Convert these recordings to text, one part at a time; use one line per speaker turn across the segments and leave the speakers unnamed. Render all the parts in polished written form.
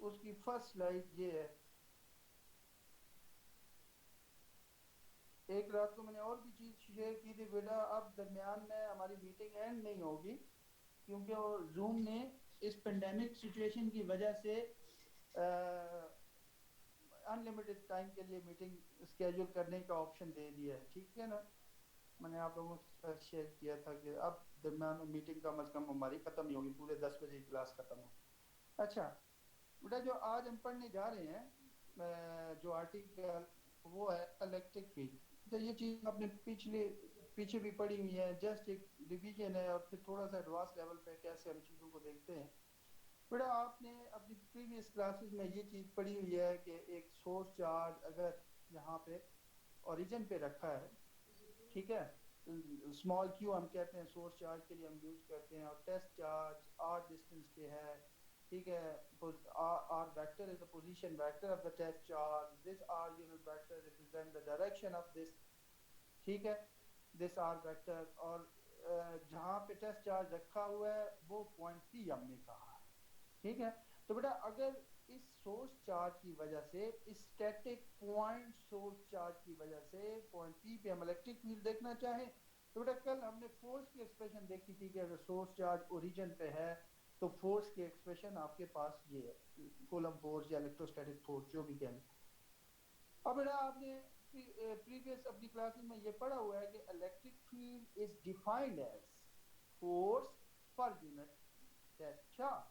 उसकी first slide ये है। एक रात को मैंने और भी चीज़ शेयर की थी बेटा, अब दरमियान में हमारी मीटिंग एंड नहीं होगी क्योंकि वो जूम ने इस पेंडेमिक सिचुएशन की वजह से अनलिमिटेड टाइम के लिए मीटिंग स्केड्यूल करने का ऑप्शन दे दिया है, ठीक है ना। मैंने आप लोगों के साथ शेयर किया था कि अब दरमियान में मीटिंग कम अज़ कम हमारी ख़त्म नहीं होगी, पूरे 10 बजे क्लास ख़त्म हो। अच्छा बेटा, जो आज हम पढ़ने जा रहे हैं जो आर्टिकल, वो है इलेक्ट्रिक फील्ड। तो ये चीज़ आपने पीछे भी पढ़ी हुई है, जस्ट एक रिवीजन है और फिर थोड़ा सा एडवांस लेवल पे कैसे हम चीज़ों को देखते हैं। बेटा आपने अपनी प्रीवियस क्लासेस में ये चीज़ पढ़ी हुई है कि एक सोर्स चार्ज अगर यहाँ पे ओरिजिन पे रखा है, ठीक है, स्मॉल क्यू हम कहते हैं सोर्स चार्ज के लिए हम यूज करते हैं, और टेस्ट चार्ज आर डिस्टेंस पे है, ठीक है। R vector is the position vector of the test charge, this r unit vector represent the direction of this, ठीक है, दिस आर वेक्टर। और जहाँ पे टेस्ट चार्ज रखा हुआ है वो पॉइंट पी हमने कहा है, ठीक है। तो बेटा अगर इस सोर्स चार्ज की वजह से, इस स्टैटिक पॉइंट सोर्स चार्ज की वजह से पॉइंट पी पे हम इलेक्ट्रिक फील्ड देखना चाहें, तो बेटा कल हमने फोर्स की एक्सप्रेशन देखी थी कि अगर सोर्स चार्ज ओरिजिन पे है तो फोर्स की एक्सप्रेशन आपके पास ये है, कूलम फोर्स या इलेक्ट्रोस्टैटिक फोर्स जो भी कहें। अब बेटा आपने प्रीवियस अपनी क्लासेस में ये पढ़ा हुआ है कि electric field is defined as force per unit test charge,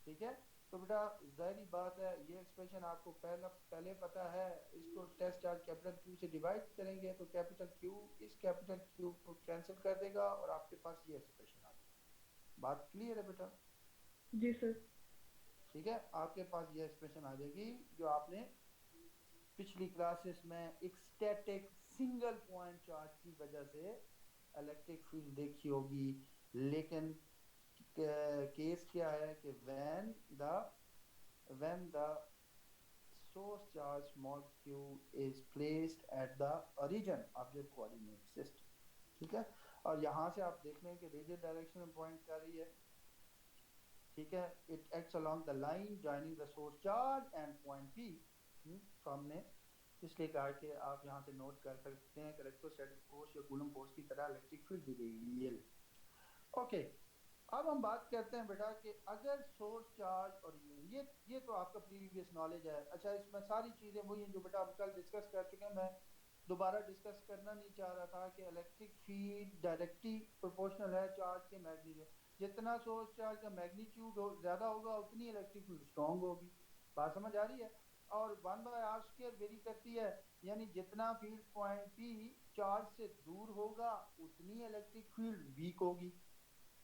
ठीक है। तो बेटा जाहिर बात है ये एक्सप्रेशन आपको पहले पता है, इसको टेस्ट चार्ज कैपिटल क्यू से डिवाइड करेंगे तो कैपिटल क्यू इस कैपिटल क्यू को कैंसिल कर देगा और आपके पास ये एक्सप्रेशन आ जाएगी। बात क्लियर है बेटा?
जी सर।
ठीक है, आपके पास ये एक्सप्रेशन आ जाएगी जो आपने पिछली क्लासेस में एक स्टैटिक सिंगल पॉइंट चार्ज की वजह से इलेक्ट्रिक फील्ड देखी होगी। लेकिन केस क्या है कि when the source charge small q is placed at the origin of your coordinate system, ठीक है। और यहाँ से आप देख लें कि रेडियल डायरेक्शन में पॉइंट कर रही है, ठीक है। It acts along the line joining the source charge and point P. तो हमने इसलिए कहा कि आप यहाँ से नोट कर सकते हैं कि इलेक्ट्रोस्टैटिक फोर्स या कूलम फोर्स की तरह इलेक्ट्रिक फील्ड दी गई है। ओके, अब हम बात करते हैं बेटा कि अगर सोर्स चार्ज और ये तो आपका प्रीवियस नॉलेज है। अच्छा, इसमें सारी चीज़ें वही हैं जो बेटा हम कल डिस्कस कर चुके हैं, मैं दोबारा डिस्कस करना नहीं चाह रहा था कि इलेक्ट्रिक फील्ड डायरेक्टली प्रोपोर्शनल है चार्ज के मैग्नीट्यूड। जितना सोर्स चार्ज का मैग्नीट्यूड ज़्यादा होगा उतनी इलेक्ट्रिक फील्ड स्ट्रॉन्ग होगी। बात समझ आ रही है? और 1/r² वेरी करती है, यानी जितना फील्ड पॉइंट पी चार्ज से दूर होगा उतनी इलेक्ट्रिक फील्ड वीक होगी।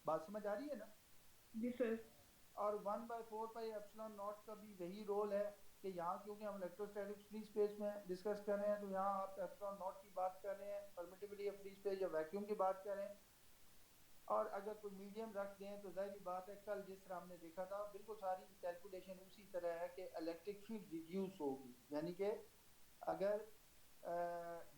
बात समझ आ रही है ना?
जी सर।
और 1/4πε0 का भी वही रोल है कि यहाँ क्योंकि हम इलेक्ट्रोस्टैटिक फ्री स्पेस में डिस्कस कर रहे हैं तो यहाँ आप एप्सिलॉन नॉट की बात कर रहे हैं, परमिटिविटी ऑफ फ्री स्पेस या वैक्यूम की बात कर रहे हैं। और अगर कोई मीडियम रख दें तो जाहिर बात है कल जिस तरह हमने देखा था बिल्कुल सारी कैलकुलेशन उसी तरह है कि इलेक्ट्रिक फील्ड रिड्यूस होगी, यानी कि अगर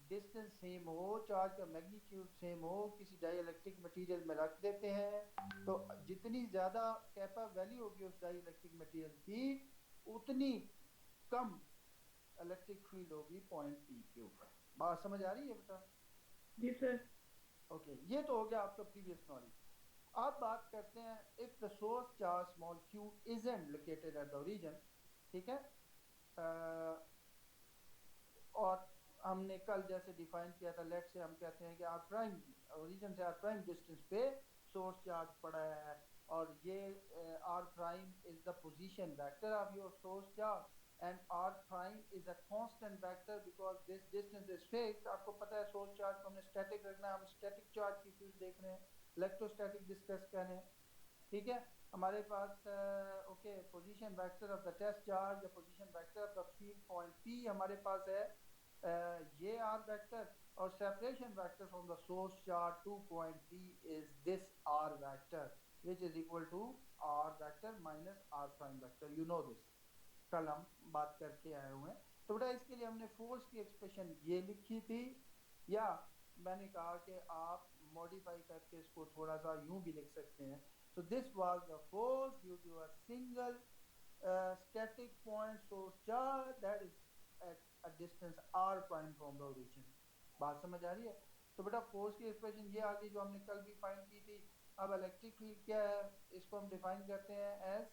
डिस्टेंस सेम हो, चार्ज का मैग्नीट्यूड सेम हो, किसी डाइलेक्ट्रिक मटेरियल में रख देते हैं तो जितनी ज़्यादा कैपा वैल्यू होगी उस डाइलेक्ट्रिक मटेरियल की उतनी कम इलेक्ट्रिक फील्ड होगी पॉइंट पी के ऊपर। बात समझ आ रही है बेटा?
जी सर।
ओके, ये तो हो गया आपका प्रीवियस नॉलेज। अब बात करते हैं if the source charge small Q isn't located at the origin, ठीक है। और हमने कल जैसे डिफाइन किया था, लेट से हम कहते हैं कि आर प्राइम ओरिजिन से आर प्राइम डिस्टेंस पे सोर्स चार्ज पड़ा है और ये r prime is the position vector of your source charge and r prime is a constant vector because this distance is fixed. आपको पता है सोर्स चार्ज को हमने स्टैटिक रखना है, हम स्टैटिक चार्ज की फील्ड देख रहे हैं, इलेक्ट्रोस्टैटिक डिस्कस कर रहे हैं, ठीक है। हमारे पास okay position vector of the test charge या position vector of the field point P हमारे पास है ये आर वेक्टर, और separation vector from the source charge to point P is this R vector which is equal to R vector minus R prime vector. You know this, कल हम बात करके आए हुए हैं। तो बेटा इसके लिए हमने फोर्स की एक्सप्रेशन ये लिखी थी, या मैंने कहा कि आप मॉडिफाई करके इसको थोड़ा सा यूं भी लिख सकते हैं। So this was the force due to a single static point source charge that is at a distance r prime from the origin. बात समझ आ रही है? तो बेटा फोर्स की एक्सप्रेशन ये आ गई जो हमने कल भी फाइंड की थी. अब इलेक्ट्रिक फील्ड क्या है, इसको हम डिफाइन करते हैं एज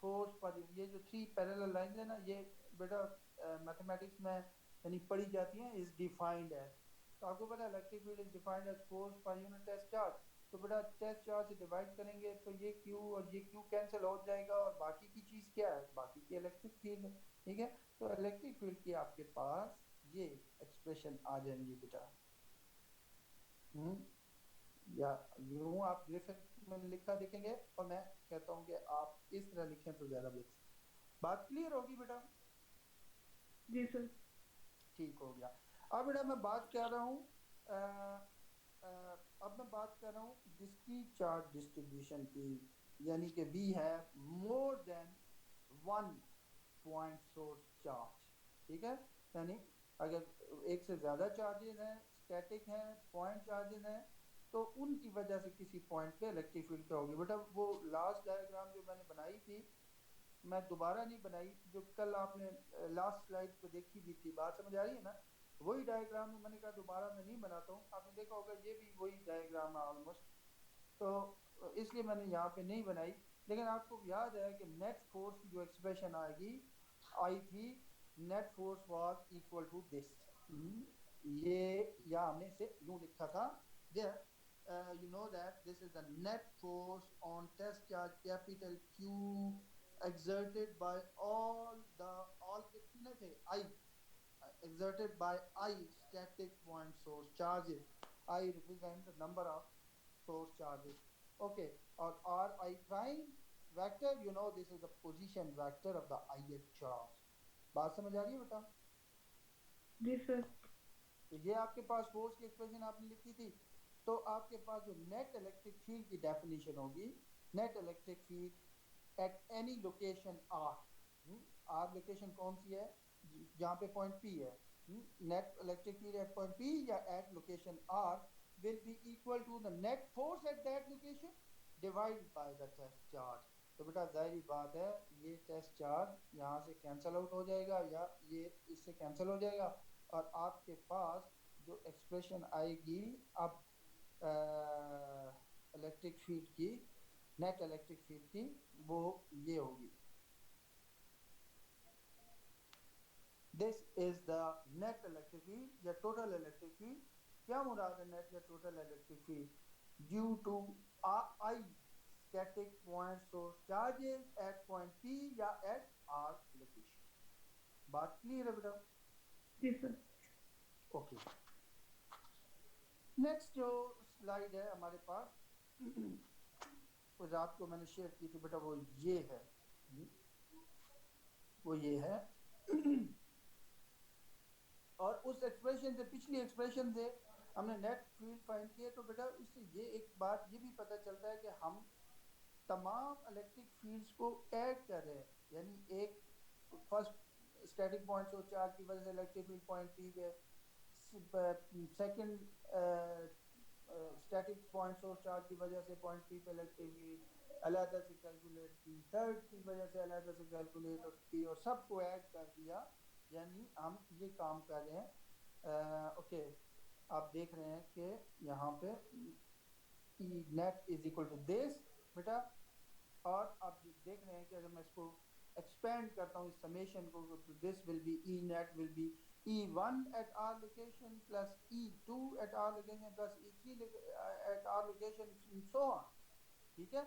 फोर्स पर ये जो थ्री पैरेलल लाइंस है ना, ये बेटा मैथमेटिक्स में यानी पढ़ी जाती हैं, इज डिफाइंड एज. तो आपको पता है electric field is defined as force per unit test charge. तो बेटा टेस्ट चार्ज से डिवाइड करेंगे तो ये Q और ये Q कैंसिल हो जाएगा और बाकी की चीज़ क्या है, बाकी की इलेक्ट्रिक फील्ड है. ठीक है, तो इलेक्ट्रिक फील्ड की आपके पास ये एक्सप्रेशन आ जाएंगी बेटा. या यूँ आप ग्राफिक में लिखा देखेंगे और मैं कहता हूँ कि आप इस तरह लिखें तो ज़्यादा बेहतर. बात क्लियर होगी बेटा?
जी सर.
ठीक हो गया. अब बेटा मैं बात कर रहा हूँ अब मैं बात कर रहा हूँ डिस्क्रीट चार्ज डिस्ट्रीब्यूशन की, यानी कि we have more than one point source charge. ठीक है, यानी अगर एक से ज़्यादा चार्जेस हैं, स्टैटिक हैं, पॉइंट चार्जेस हैं, तो उनकी वजह से किसी पॉइंट पे इलेक्ट्रिक फील्ड क्या होगी. बेटा वो लास्ट डायग्राम जो मैंने बनाई थी, मैं दोबारा नहीं बनाई, जो कल आपने लास्ट स्लाइड पे देखी भी थी. बात समझ आ रही है ना? वही डायग्राम मैंने कहा दोबारा मैं नहीं बनाता हूँ. आपने देखा होगा ये भी वही डायग्राम है ऑलमोस्ट, तो इसलिए मैंने यहाँ पे नहीं बनाई. लेकिन आपको याद है कि नेट फोर्स की जो एक्सप्रेशन आएगी आई थी, net force was equal to this. ये या हमने इसे यूँ लिखा था, there you know that this is the net force on test charge capital Q exerted by all कितने थे I, exerted by I static point source charges. I represent the number of source charges. Okay, or R I prime vector, you know this is the position vector of the ith charge. बात समझ आ रही है बेटा?
जी sir.
तो ये आपके पास force की एक्सप्रेशन आपने लिखी थी. तो आपके पास जो नेट इलेक्ट्रिक फील्ड की डेफिनेशन होगी, net electric field at any location R. R location कौन सी है, जहाँ पे पॉइंट पी है. Net electric field at point P या at location R will be equal to the net force at that location divide by the test charge. तो बेटा जाहिर बात है ये टेस्ट चार्ज यहाँ से कैंसिल आउट हो जाएगा या ये इससे कैंसिल हो जाएगा, और आपके पास जो एक्सप्रेशन आएगी अब इलेक्ट्रिक फील्ड की, नेट इलेक्ट्रिक फील्ड की, वो ये होगी. This is the net electric field या टोटल इलेक्ट्रिक फील्ड. क्या मुराद है नेट या total electric field? Due to I static point source charges at point P या एट आर लोकेशन. बात क्लियर है बेटा?
जी सर.
ओके, नेक्स्ट जो स्लाइड है हमारे पास वो रात को मैंने शेयर की थी बेटा, वो ये है, वो ये है. और उस एक्सप्रेशन से, पिछली एक्सप्रेशन से हमने नेट फील्ड फाइंड किए. तो बेटा इससे ये एक बात ये भी पता चलता है कि हम तमाम इलेक्ट्रिक फील्ड्स को ऐड कर रहे हैं. यानी एक first static point source charge की वजह से इलेक्ट्रिक फील्ड पॉइंट पी पे, second static point source charge की वजह से पॉइंट पी पे इलेक्ट्रिक फील्ड अलग से कैलकुलेट की, थर्ड की वजह से अलग से कैलकुलेट की, और सबको ऐड कर दिया. यानी हम ये काम कर रहे हैं. ओके, आप देख रहे हैं कि यहाँ पे E net is equal to this बेटा, और आप देख रहे हैं कि अगर मैं इसको एक्सपेंड करता हूँ इस समेशन को, तो this will be E net will be E1 at R location plus E2 at R location plus E3 at R location and so on. ठीक है,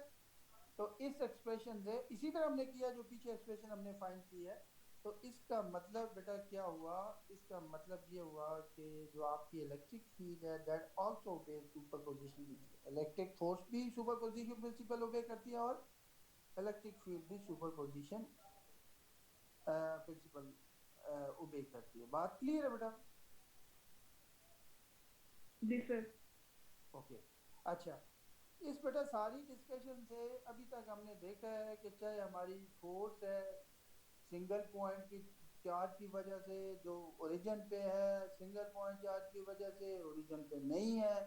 तो इस एक्सप्रेशन से इसी तरह हमने किया जो पीछे एक्सप्रेशन हमने फाइंड की है. तो इसका मतलब बेटा क्या हुआ, इसका मतलब ये हुआ कि जो आपकी इलेक्ट्रिक फील्ड है that also obeys superposition principle. Electric force भी सुपरपोजिशन प्रिंसिपल ओबे करती है और इलेक्ट्रिक फील्ड भी सुपरपोजिशन प्रिंसिपल ओबे करती है. बात क्लियर है बेटा?
जी सर.
ओके, अच्छा, इस बेटा सारी डिस्कशन से अभी तक हमने देखा है कि चाहे हमारी फोर्स है सिंगल पॉइंट की चार्ज की वजह से जो ओरिजिन पे है, सिंगल पॉइंट चार्ज की वजह से ओरिजिन पे नहीं है,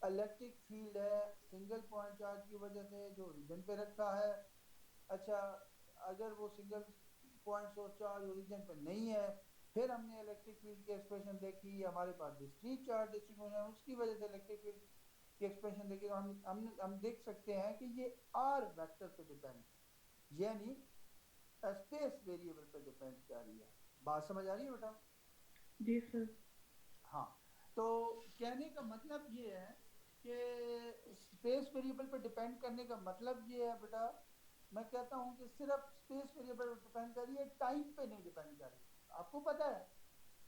इलेक्ट्रिक फील्ड है सिंगल पॉइंट चार्ज की वजह से जो ओरिजिन पे रखा है. अच्छा, अगर वो single point source charge origin पे नहीं है, फिर हमने इलेक्ट्रिक फील्ड की एक्सप्रेशन देखी, हमारे पास डिस्क्रीट चार्ज डिस्ट्रीब्यूशन है, उसकी वजह से इलेक्ट्रिक फील्ड की एक्सप्रेशन देखी, तो हम देख सकते हैं कि ये आर वेक्टर पे डिपेंड, यानी स्पेस वेरिएबल पे डिपेंड कर रही है। बात समझ आ रही है बेटा?
जी सर।
हाँ, तो कहने का मतलब ये है कि स्पेस वेरिएबल पे डिपेंड करने का मतलब ये है बेटा, मैं कहता हूँ कि सिर्फ स्पेस वेरिएबल पे डिपेंड कर रही है, टाइम पे नहीं डिपेंड कर रही। आपको पता है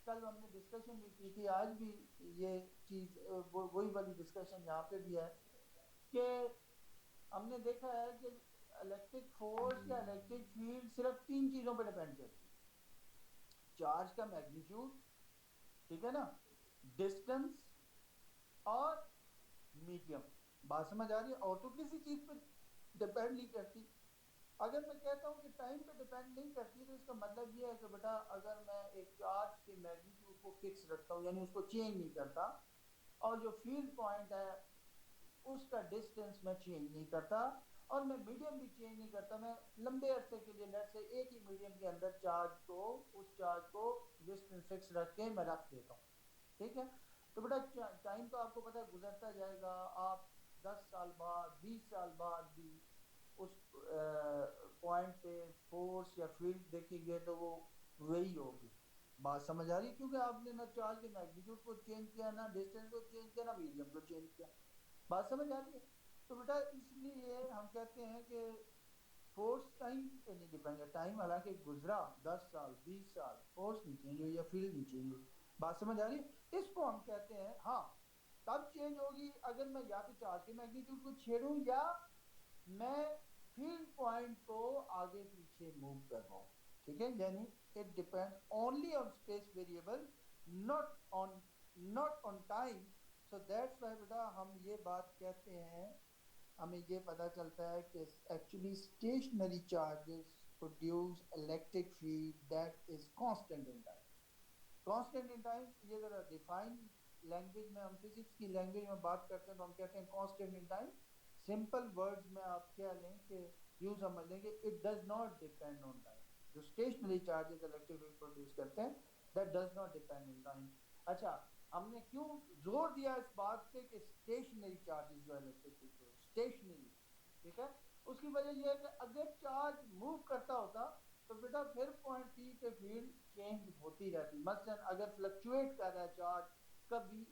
कल हमने डिस्कशन भी की थी, आज भी ये चीज़ वही वाली डिस्कशन यहाँ पे भी है कि हमने देखा है कि इलेक्ट्रिक फोर्स या इलेक्ट्रिक फील्ड सिर्फ तीन चीज़ों पर डिपेंड करती है: चार्ज का मैग्नीट्यूड, ठीक है ना, डिस्टेंस और मीडियम। बात समझ आ रही है? और तो किसी चीज़ पर डिपेंड नहीं करती। अगर मैं कहता हूँ कि टाइम पे डिपेंड नहीं करती, तो इसका मतलब ये है कि बेटा अगर मैं एक चार्ज के मैग्नीट्यूड को फिक्स रखता हूँ, यानी उसको चेंज नहीं करता, और जो फील्ड पॉइंट है उसका डिस्टेंस मैं चेंज नहीं करता, और मैं मीडियम भी चेंज नहीं करता, मैं लंबे अरसे के लिए लेट से एक ही मीडियम के अंदर उस चार्ज को डिस्टेंस फिक्स रख के मैं रख देता हूँ, ठीक है? तो बेटा टाइम तो आपको पता है गुजरता जाएगा, आप 10 साल बाद 20 साल बाद भी उस पॉइंट पे फोर्स या फील्ड देखेंगे तो वो वही होगी। बात समझ आ रही है? क्योंकि आपने ना चार्ज के मैग्नीट्यूड को चेंज किया, ना डिस्टेंस को चेंज किया, ना मीडियम को चेंज किया। बात समझ आ रही है? तो बेटा इसलिए हम कहते हैं कि फोर्स टाइम पे नहीं डिपेंड है। टाइम हालांकि गुजरा 10 साल 20 साल, फोर्स नहीं चेंज हुई या फील्ड नहीं चेंज हुई। बात समझ आ रही है? इसको हम कहते हैं, हाँ तब चेंज होगी अगर मैं या तो चार्ज के मैग्नीट्यूड को छेड़ूं या मैं फील्ड पॉइंट को आगे पीछे मूव कर रहा हूँ, ठीक है? यानी it depend only on space variable, not on not on time. So that's why बेटा हम ये बात कहते हैं, हमें ये पता चलता है कि actually stationary charges produce electric field that is constant in time. Constant in time ये जरा डिफाइन लैंग्वेज में, हम फिजिक्स की लैंग्वेज में बात करते हैं तो हम कहते हैं constant in time. Simple words में आप क्या लें कि यूं समझ लें कि it does not depend on time. जो stationary charges electric field produce करते हैं, that does not depend on time. अच्छा, हमने क्यों जोर दिया इस बात पे कि स्टेशनरी चार्जेस जो इलेक्ट्रिक फील्ड स्टेशनरी, ठीक है? उसकी वजह यह है कि अगर चार्ज मूव करता होता तो बेटा फिर पॉइंट पी पे फील्ड चेंज होती रहती। मसलन अगर फ्लक्चुएट कर रहा है चार्ज, कभी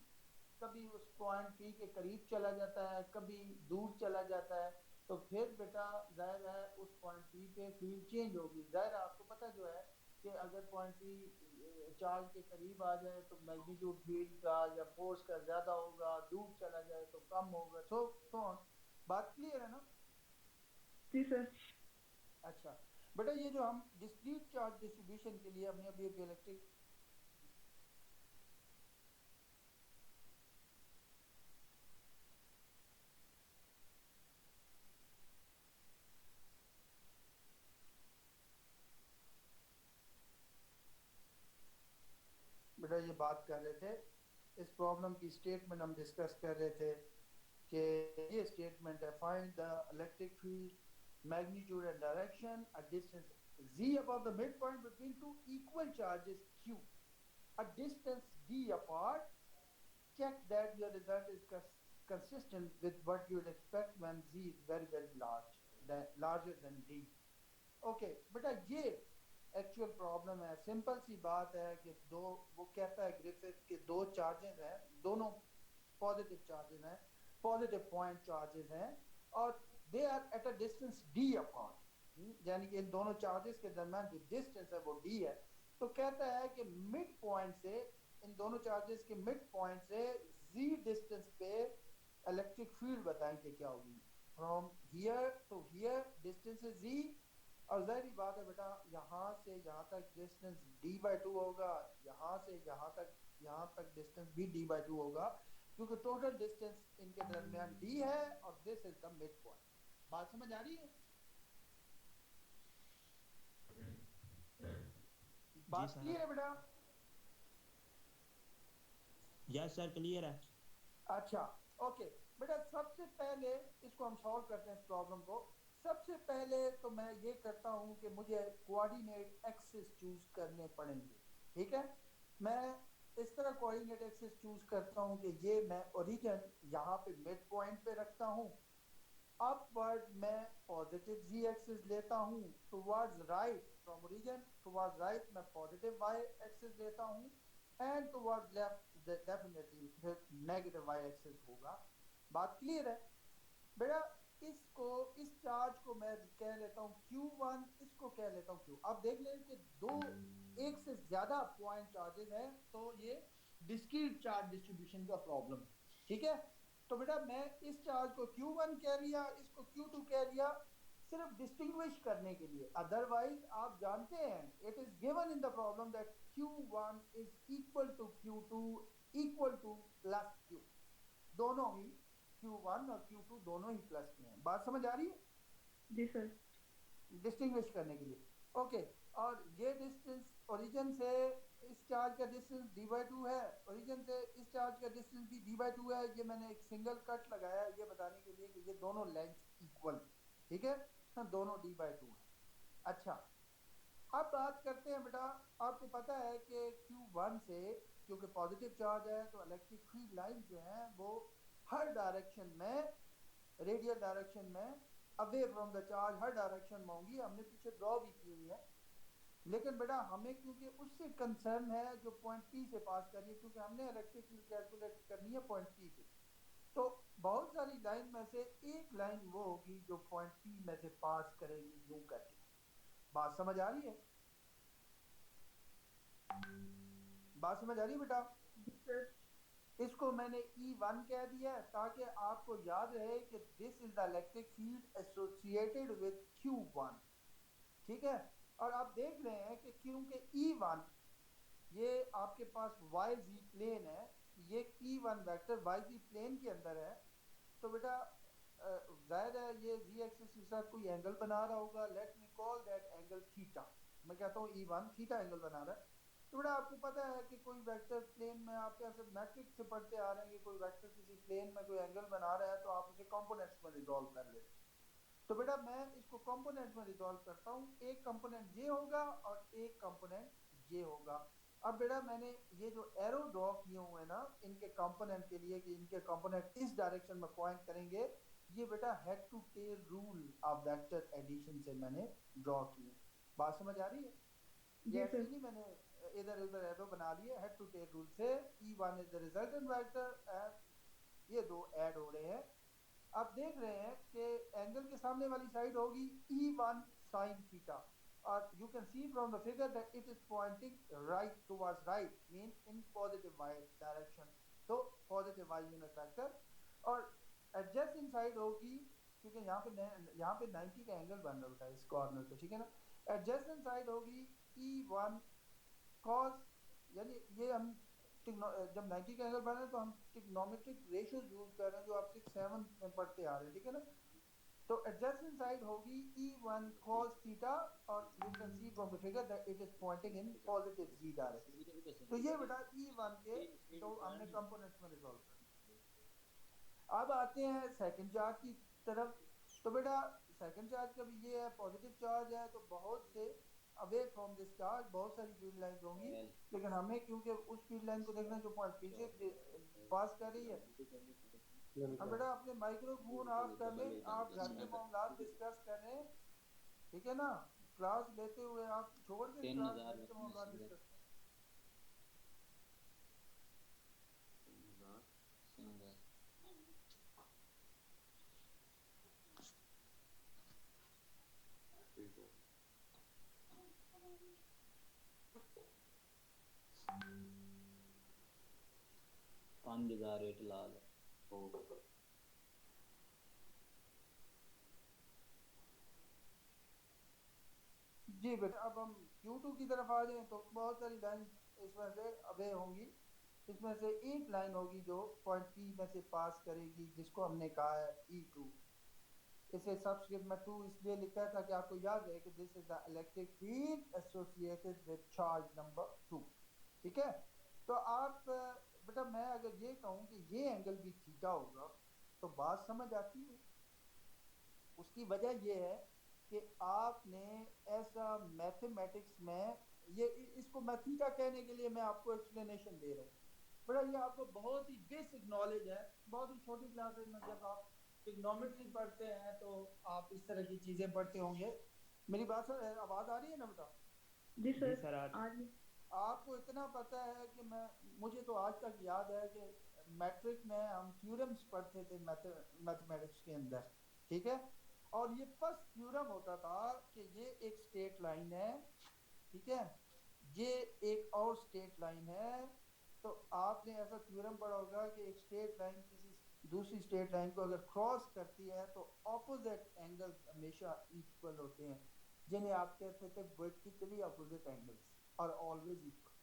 कभी उस पॉइंट पी के करीब चला जाता है, कभी दूर चला जाता है, तो फिर बेटा जाहिर है उस पॉइंट पी पे फील्ड चेंज होगी। जाहिर है आपको पता जो है कि अगर पॉइंट पी चार्ज के करीब आ जाए तो मैग्नीट्यूड फील्ड का या फोर्स का ज्यादा होगा, दूर चला जाए तो कम होगा, सो ऑन। बात क्लियर है ना?
जी सर।
अच्छा बेटा, ये जो हम डिस्क्रीट चार्ज डिस्ट्रीब्यूशन के लिए हमने अभी अभी इलेक्ट्रिक बेटा ये बात कर रहे थे, इस प्रॉब्लम की स्टेटमेंट हम डिस्कस कर रहे थे कि ये स्टेटमेंट है: find the electric field magnitude and direction at distance z above the midpoint between two equal charges q, a distance d apart. Check that your result is consistent with what you'd expect when z is very very larger than d. Okay बेटा, ये actual problem है। Simple सी बात है कि दो, वो कहता है ग्रिफिथ के दो चार्जेस हैं, दोनों पॉजिटिव चार्जेस हैं, पॉजिटिव पॉइंट चार्जेस हैं, और they are at a distance d upon, यानी कि इन दोनों चार्जेस के दरमियान जो डिस्टेंस है वो d है। तो कहता है कि मिड पॉइंट से, इन दोनों चार्जेस के मिड पॉइंट से z डिस्टेंस पे इलेक्ट्रिक फील्ड बताएं कि क्या होगी। From here to here distance है z, और जाहिर बात है बेटा यहाँ से यहाँ तक डिस्टेंस d/2 होगा, यहाँ से यहाँ तक डिस्टेंस भी d/2 होगा, क्योंकि टोटल डिस्टेंस इनके दरमियान d है और this is the mid point. बात समझ आ रही है?
जी
बात
सर।
क्लियर है बेटा?
यस सर, क्लियर है।
अच्छा ओके बेटा, सबसे पहले इसको हम सॉल्व करते हैं इस प्रॉब्लम को। सबसे पहले तो मैं ये करता हूँ कि मुझे कोऑर्डिनेट एक्सिस चूज करने पड़ेंगे, ठीक है। मैं इस तरह कोऑर्डिनेट एक्सिस चूज करता हूँ कि ये मैं ओरिजिन यहाँ पे मिड पॉइंट पे रखता हूँ, अपवर्ड मैं पॉजिटिव z एक्सिस लेता हूँ, towards right from origin towards right मैं पॉजिटिव y एक्सिस लेता हूँ, एंड टुवर्ड्स लेफ्ट डेफिनेटली फिर नेगेटिव y एक्सिस होगा। बात क्लियर है बेटा? इसको इस चार्ज को मैं कह लेता हूँ Q1, इसको कह लेता हूँ Q। अब देख लें कि दो एक से ज्यादा पॉइंट चार्जेस हैं तो ये डिस्क्रीट चार्ज डिस्ट्रीब्यूशन का प्रॉब्लम है, ठीक है। तो बेटा मैं इस चार्ज को Q1 कह लिया, इसको Q2 कह लिया, सिर्फ डिस्टिंग्विश करने के लिए। अदरवाइज आप जानते हैं it is given in the problem that Q1 is equal to Q2 equal to plus Q, दोनों ही Q1 और Q2 दोनों ही प्लस के हैं। बात समझ आ रही है?
जी सर।
डिस्टिंग्विश करने के लिए, ओके। और ये डिस्टेंस ओरिजिन से इस चार्ज का डिस्टेंस d/2 है, ओरिजिन से इस चार्ज का डिस्टेंस भी d/2 है। ये मैंने एक सिंगल कट लगाया ये बताने के लिए कि ये दोनों लेंथ इक्वल, ठीक है, हाँ, दोनों d/2 है। अच्छा, अब बात करते हैं बेटा, आपको पता है कि Q1 से क्योंकि पॉजिटिव चार्ज है तो इलेक्ट्रिक फील्ड लाइन जो है वो हर डायरेक्शन में, रेडियल डायरेक्शन में, away from the charge her direction में होंगी। हमने पीछे ड्रॉ भी की हुई है, लेकिन बेटा हमें क्योंकि उससे कंसर्न है जो पॉइंट P से पास कर रही है, क्योंकि हमने इलेक्ट्रिक फील्ड कैलकुलेट करनी है पॉइंट P से, तो बहुत सारी लाइन में से एक लाइन वो होगी जो पॉइंट P में से पास करेगी यूं करके। बात समझ आ रही है? बात समझ आ रही है बेटा?
जी सर।
इसको मैंने E1 कह दिया है ताकि आपको याद रहे कि this is the electric field associated with Q1, ठीक है। और आप देख रहे हैं कि क्योंकि E1 ये आपके पास YZ प्लेन है, ये E1 वेक्टर YZ प्लेन के अंदर है, तो बेटा जाहिर है ये Z एक्सिस के साथ कोई एंगल बना रहा होगा। Let me call that angle theta. मैं कहता हूँ E1 थीटा एंगल बना रहा है। तो बेटा आपको पता है कि कोई वेक्टर प्लेन में आप ऐसे मैट्रिक्स से पढ़ते आ रहे हैं कि कोई वेक्टर किसी प्लेन में कोई एंगल बना रहा है तो आप उसे कंपोनेंट्स में रिजॉल्व कर लेते हैं। तो बेटा मैं इसको कंपोनेंट में रिजॉल्व करता हूँ, एक कंपोनेंट ये होगा और एक कंपोनेंट ये होगा। अब बेटा मैंने ये जो एरो ड्रॉ किए हुए हैं ना इनके कंपोनेंट के लिए कि इनके कंपोनेंट इस डायरेक्शन में पॉइंट करेंगे, ये बेटा head to tail rule of vector addition से मैंने ड्रॉ किए। बात समझ आ रही है? ये
जी
ऐसे
सर।
ही नहीं मैंने इधर उधर एरो बना लिए, हेड टू टेल रूल से E1 is the resultant vector, ये दो ऐड हो रहे हैं। आप देख रहे हैं कि एंगल के सामने वाली साइड होगी E1 sin थीटा, और you can C from the figure that it is pointing right towards right, mean in positive y direction, तो पॉजिटिव y यूनिट वेक्टर। और एडजेसेंट साइड होगी, क्योंकि यहाँ पे 90 का एंगल बन रहा है इस कॉर्नर पे, ठीक है ना। एडजेसेंट साइड होगी E1 cos, यानी ये हम जब 90 का एंगल बना रहे हैं तो हम ट्रिग्नोमेट्रिक रेशियोज यूज कर रहे हैं जो आप 6-7 में पढ़ते आ रहे हैं, ठीक है ना। तो एडजेसेंट साइड होगी E1 cos थीटा, और you can C from the figure that it is pointing in positive z direction. तो ये बेटा E1 के तो हमने कंपोनेंट्स में रिजॉल्व कर। अब आते हैं सेकंड चार्ज की तरफ। तो बेटा सेकंड चार्ज का भी ये है, पॉजिटिव चार्ज है तो बहुत से अवे फ्रॉम दिस चार्ज बहुत सारी फील्ड लाइंस होंगी, लेकिन हमें क्योंकि उस फील्ड लाइन को देखना है जो पॉइंट पीछे पास कर रही है। हम बेटा अपने माइक्रोफोन ऑफ कर लें, आप घर के मामलात डिस्कस कर रहे हैं, ठीक है ना। क्लास लेते हुए आप छोड़ के क्लास घर के मामलात डिस्कस करें।
रेट लाल
जी बेटा अब हम Q2 की तरफ आ जाएं तो बहुत सारी लाइन इसमें से अवे होंगी। इसमें से एक लाइन होगी जो पॉइंट P में से पास करेगी, जिसको हमने कहा है E2। इसे सबस्क्रिप्ट में 2 इसलिए लिखा है ताकि आपको याद रहे कि this is the electric field associated with charge number 2, ठीक है। तो आप बेटा मैं अगर ये कहूँ कि ये एंगल भी थीटा होगा तो बात समझ आती है? उसकी वजह ये है कि आपने ऐसा मैथमेटिक्स में इसको मैं थीटा कहने के लिए मैं आपको एक्सप्लेनेशन दे रहा हूँ। बड़ा ये आपको बहुत ही बेसिक नॉलेज है, बहुत ही छोटी क्लासेस में जब आप ट्रिग्नोमेट्री पढ़ते हैं तो आप इस तरह की चीज़ें पढ़ते होंगे। मेरी बात आवाज़ आ रही है ना बेटा?
जी
जी
सर
सर आज
आज
आपको इतना पता है कि मुझे तो आज तक याद है कि मैट्रिक में हम थ्योरम्स पढ़ते थे मैथमेटिक्स के अंदर, ठीक है। और ये फर्स्ट थ्योरम होता था कि ये एक स्ट्रेट लाइन है, ठीक है, ये एक और स्ट्रेट लाइन है। तो आपने ऐसा थ्योरम पढ़ा होगा कि एक स्ट्रेट लाइन किसी दूसरी स्ट्रेट लाइन को अगर क्रॉस करती है तो ऑपोजिट एंगल्स हमेशा इक्वल होते हैं, जिन्हें आप कहते थे वर्टिकली ऑपोजिट एंगल्स और ऑलवेज इक्वल।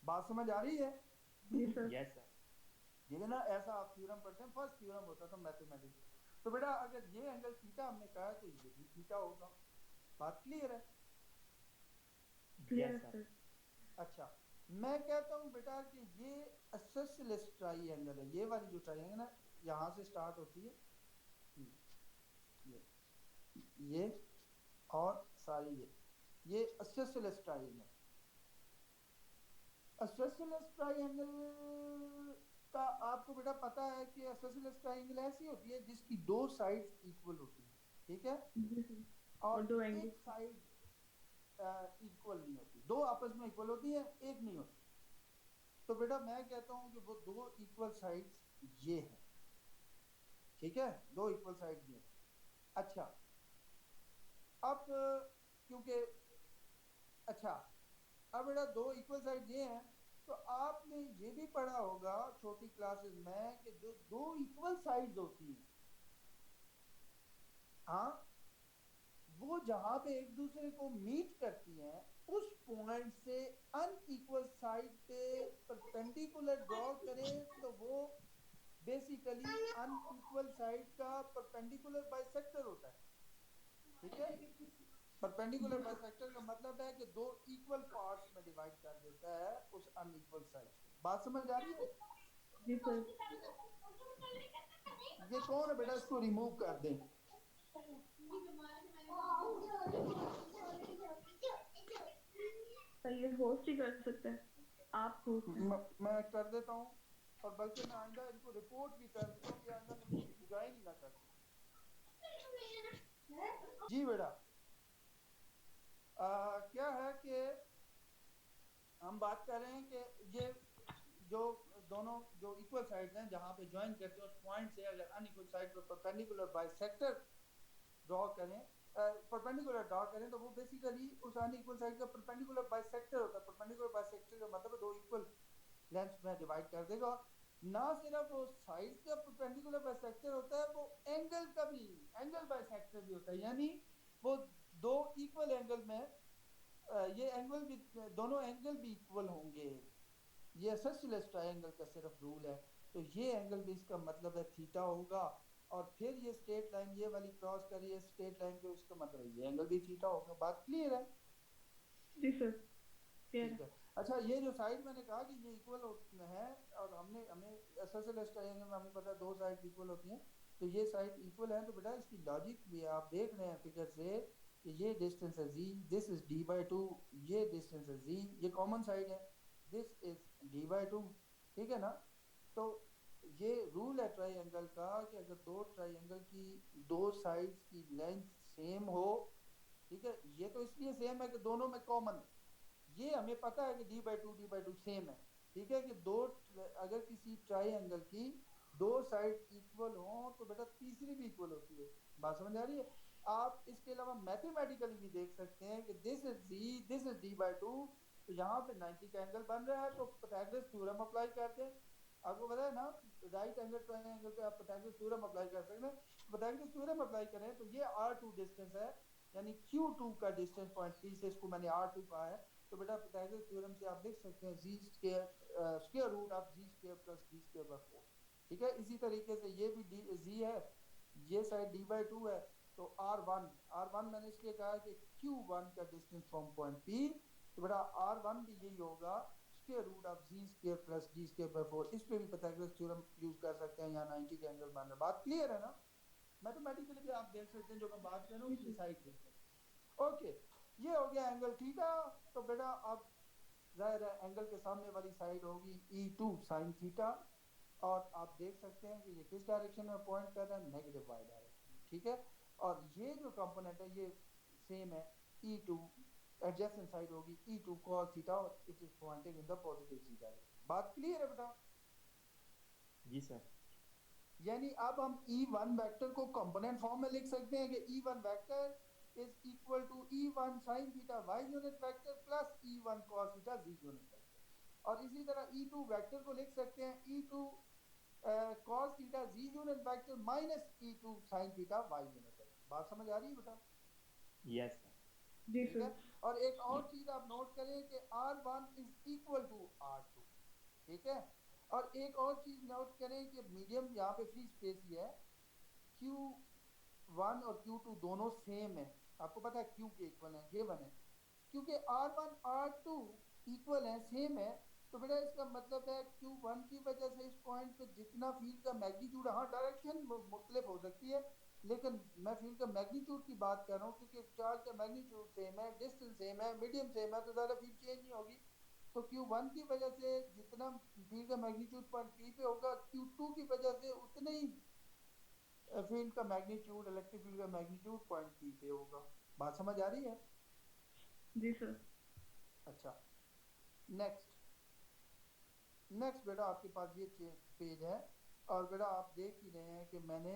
बात समझ आ रही है?
जी सर
यस सर
ये ना ऐसा आप थ्योरम पढ़ते हैं, फर्स्ट थ्योरम होता था मैथमेटिक्स। तो बेटा अगर ये एंगल थीटा हमने कहा तो ये भी थीटा होगा। बात क्लियर है?
क्लियर
यस
है
सर
सर।
अच्छा, मैं कहता हूँ बेटा कि ये एसोसिएलिस ट्राइंगल है। ये वाली जो ट्राइंगल है यहाँ से स्टार्ट होती है, ये और सारी ये एसोसिएलिस ट्राइंगल। एसोसिएलिस ट्राइंगल का आपको बेटा पता है कि एसोसिएलिस ट्राइंगल ऐसी होती है जिसकी दो साइड्स इक्वल होती हैं, ठीक है,
जी सर
और
और दो एंगल
एक साइड इक्वल नहीं होती। दो आपस में इक्वल होती है, एक नहीं होती। तो बेटा मैं कहता हूँ कि वो दो इक्वल साइड्स ये हैं, ठीक है, दो इक्वल साइड ये। अच्छा, अब क्योंकि अच्छा अब बेटा दो इक्वल साइड ये हैं, तो आपने ये भी पढ़ा होगा छोटी क्लासेस में कि जो दो इक्वल साइड्स होती हैं, हाँ, वो जहां पे एक दूसरे को मीट करती हैं उस पॉइंट से अनइक्वल साइड पे परपेंडिकुलर ड्रॉ करें तो वो बेसिकली अनइक्वल साइड का परपेंडिकुलर बाइसेक्टर होता है, ठीक है। परपेंडिकुलर बाइसेक्टर का मतलब है कि दो इक्वल पार्ट्स में डिवाइड कर देता है उस अनइक्वल साइड को। बात समझ आ रही है?
जी सर।
ये कौन है बेटा, इसको रिमूव कर दें।
सर ये होस्ट ही कर सकता है, आप होस्ट हैं।
मैं कर देता हूँ, और बल्कि मैं आइंदा इनको रिपोर्ट भी कर देता हूँ कि आइंदा मुझे ज्वाइन ही ना करते। जी बेटा, क्या है कि हम बात कर रहे हैं कि ये जो दोनों जो इक्वल साइड्स हैं जहाँ पे ज्वाइन करते हैं उस पॉइंट से अगर अनइक्वल साइड पर परपेंडिकुलर बाइसेक्टर ड्रॉ करें, परपेंडिकुलर ड्रॉ करें तो वो बेसिकली उस अनइक्वल साइड का परपेंडिकुलर बाइसेक्टर होता है। परपेंडिकुलर बाइसेक्टर का मतलब दो इक्वल लेंथ में डिवाइड कर देगा। ना सिर्फ वो साइड का परपेंडिकुलर बाइसेक्टर होता है, वो एंगल का भी एंगल बाइसेक्टर भी होता है, यानी वो दो इक्वल एंगल में ये एंगल भी दोनों एंगल भी इक्वल होंगे। ये एसोसिएलिस ट्रायंगल का सिर्फ रूल है। तो ये एंगल भी इसका मतलब है थीटा होगा, और फिर ये स्ट्रेट लाइन ये वाली क्रॉस करिए स्ट्रेट लाइन को, इसका मतलब ये एंगल भी थीटा होगा। बात क्लियर है?
जी सर क्लियर
ठीक
है।
है। अच्छा, ये जो साइड मैंने कहा कि ये इक्वल है, और हमें एसोसिएलिस ट्रायंगल में हमें पता है दो साइड इक्वल होती हैं, तो ये साइड इक्वल है। तो बेटा इसकी लॉजिक भी आप देख रहे हैं फिगर से कि ये डिस्टेंस है z, दिस इज d/2, ये डिस्टेंस है z, ये कॉमन साइड है, दिस इज d/2, ठीक है ना। तो ये रूल है ट्रायंगल का कि अगर दो ट्रायंगल की दो साइड्स की लेंथ सेम हो, ठीक है, ये तो इसलिए सेम है कि दोनों में कॉमन, ये हमें पता है कि d/2 सेम है, ठीक है, कि दो अगर किसी ट्रायंगल की दो साइड इक्वल हो तो बेटा तीसरी भी इक्वल होती है। बात समझ आ रही है? आप इसके अलावा मैथमेटिकली भी देख सकते हैं कि this is z, this is d/2, तो यहाँ पे 90 का एंगल बन रहा है, तो पाइथागोरस थ्योरम अप्लाई करते हैं। आपको पता है ना, राइट एंगल ट्रायंगल पे आप पाइथागोरस थ्योरम अप्लाई कर सकते हैं। पाइथागोरस थ्योरम अप्लाई करें तो ये r2 डिस्टेंस है, यानी q2 का डिस्टेंस पॉइंट P से, इसको मैंने r2 कहा है। तो बेटा पाइथागोरस थ्योरम से आप लिख सकते हैं z square root of z square plus d square by 4, ठीक है। इसी तरीके से ये भी z है, ये साइड d/2 है, तो r1 मैंने इसलिए कहा कि q1 का डिस्टेंस फ्रॉम पॉइंट P, तो बेटा r1 भी यही होगा square root of z square plus d square by 4। इस पे भी पाइथागोरस थ्योरम यूज कर सकते हैं। यहाँ 90 का एंगल बन रहा है। बात क्लियर है ना? मैथमेटिकली भी आप देख सकते हैं, जो मैं बात कर रहा हूँ, ये साइड देख सकते हैं। ओके, ये हो गया एंगल थीटा। तो बेटा अब जाहिर है एंगल के सामने वाली साइड होगी E2 साइन थीटा, और आप देख सकते हैं कि ये किस डायरेक्शन में पॉइंट कर रहा है, नेगेटिव वाई डायरेक्शन में, ठीक है। और ये जो कंपोनेंट है ये सेम है, E2 एडजेसेंट साइड होगी E2 cos थीटा, और it is pointing in the positive z direction. बात क्लियर है बेटा?
जी सर।
यानी अब हम E1 वेक्टर को कंपोनेंट फॉर्म में लिख सकते हैं कि E1 vector is equal to E1 sin theta y unit vector plus E1 cos theta z unit vector. और इसी तरह E2 वेक्टर को लिख सकते हैं E2 cos theta z unit vector minus E2 sin theta y unit vector. बात समझ आ रही है बेटा?
Yes sir.
जी
ठीक है।
सर।
और एक और चीज आप नोट करें कि R1 is equal to R2, ठीक है। और एक और चीज नोट करें कि मीडियम यहाँ पे फ्री स्पेस ही है, Q1 और Q2 दोनों सेम है, आपको पता है Q के इक्वल है, गिवन है। क्योंकि R1 R2 इक्वल है, सेम है, तो बेटा इसका मतलब है Q1 की वजह से इस पॉइंट पे जितना फील्ड का मैग्नीट्यूड, हाँ डायरेक्शन मुख्तलिफ हो सकती है, लेकिन मैं फील्ड का मैग्नीट्यूड की बात कर रहा हूँ, क्योंकि चार्ज का मैग्नीट्यूड सेम है, डिस्टेंस सेम है, मीडियम सेम है, तो ज़्यादा फील्ड चेंज नहीं होगी। तो Q1 की वजह से जितना फील्ड का मैग्नीट्यूड पॉइंट P पे होगा, Q2 की वजह से उतने ही फील्ड का मैग्नीट्यूड, इलेक्ट्रिक फील्ड का मैग्नीट्यूड पॉइंट P पे होगा। बात समझ आ रही है?
जी सर।
अच्छा, नेक्स्ट बेटा आपके पास ये पेज है, और बेटा आप देख ही रहे हैं कि मैंने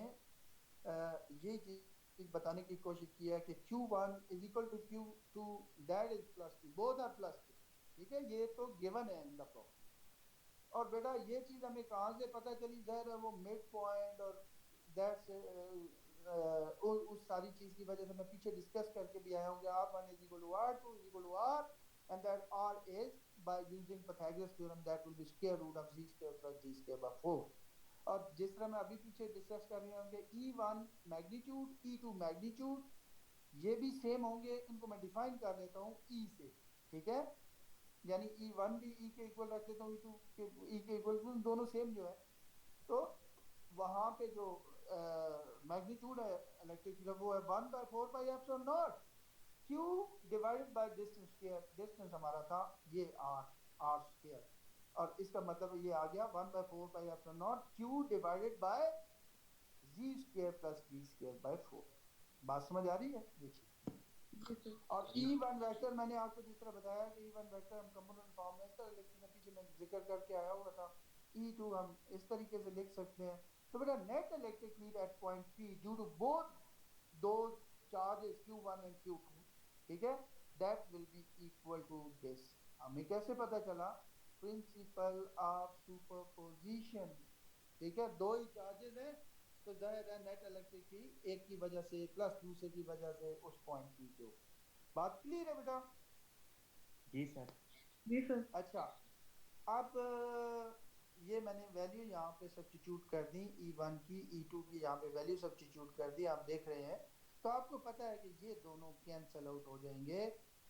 ये चीज बताने की कोशिश की है कि Q1 is equal to Q2 that is plus two, both are plus two, ठीक है, ये तो गिवन है इन द प्रॉब्लम। और बेटा ये चीज हमें कहाँ से पता चली? ज़ाहिर है वो मिड पॉइंट और दैट्स उस सारी चीज की वजह से मैं पीछे डिस्कस करके भी आया हूँ कि R1 is equal to R2 is equal to R, and that R is by using Pythagoras theorem that will be square root of z square plus d square by 4। और जिस तरह मैं अभी पीछे डिस्कस कर रहे होंगे E1 मैग्नीट्यूड E2 मैग्नीट्यूड, ये भी सेम होंगे, इनको मैं डिफाइन कर देता हूँ E से, ठीक है। यानी E1 भी E के इक्वल रख देता हूँ, E2 के E के इक्वल, दोनों सेम जो है, तो वहाँ पे जो मैग्नीट्यूड है इलेक्ट्रिक फील्ड वो है 1/4πε0 Q divided by distance square, distance हमारा था ये R स्क्वायर, और इसका मतलब ये आ गया 1/4πε0 Q divided by z square plus d square by 4। बात समझ आ रही है? देखिए,
जी सर।
और E1 वेक्टर मैंने आपको जिस तरह बताया कि E1 वेक्टर हम कंपोनेंट फॉर्म में इस तरह लिखते हैं, पीछे मैं जिक्र करके आया हुआ था। E2 हम इस तरीके से लिख सकते हैं। तो बेटा net electric field at point P due to both those charges Q1 and Q2, ठीक है, that will be equal to this. हमें कैसे पता चला? प्रिंसिपल ऑफ सुपरपोजिशन, ठीक है, दो ही चार्जेस हैं, तो जाहिर है नेट इलेक्ट्रिक फील्ड एक की वजह से प्लस दूसरे की वजह से उस पॉइंट P पे हो। बात क्लियर है बेटा?
जी सर।
जी सर।
अच्छा, अब ये मैंने वैल्यू यहाँ पे सब्स्टिट्यूट कर दी, E1 की E2 की यहाँ पे वैल्यू सब्स्टिट्यूट कर दी, आप देख रहे हैं। तो आपको पता है कि ये दोनों कैंसल आउट हो जाएंगे।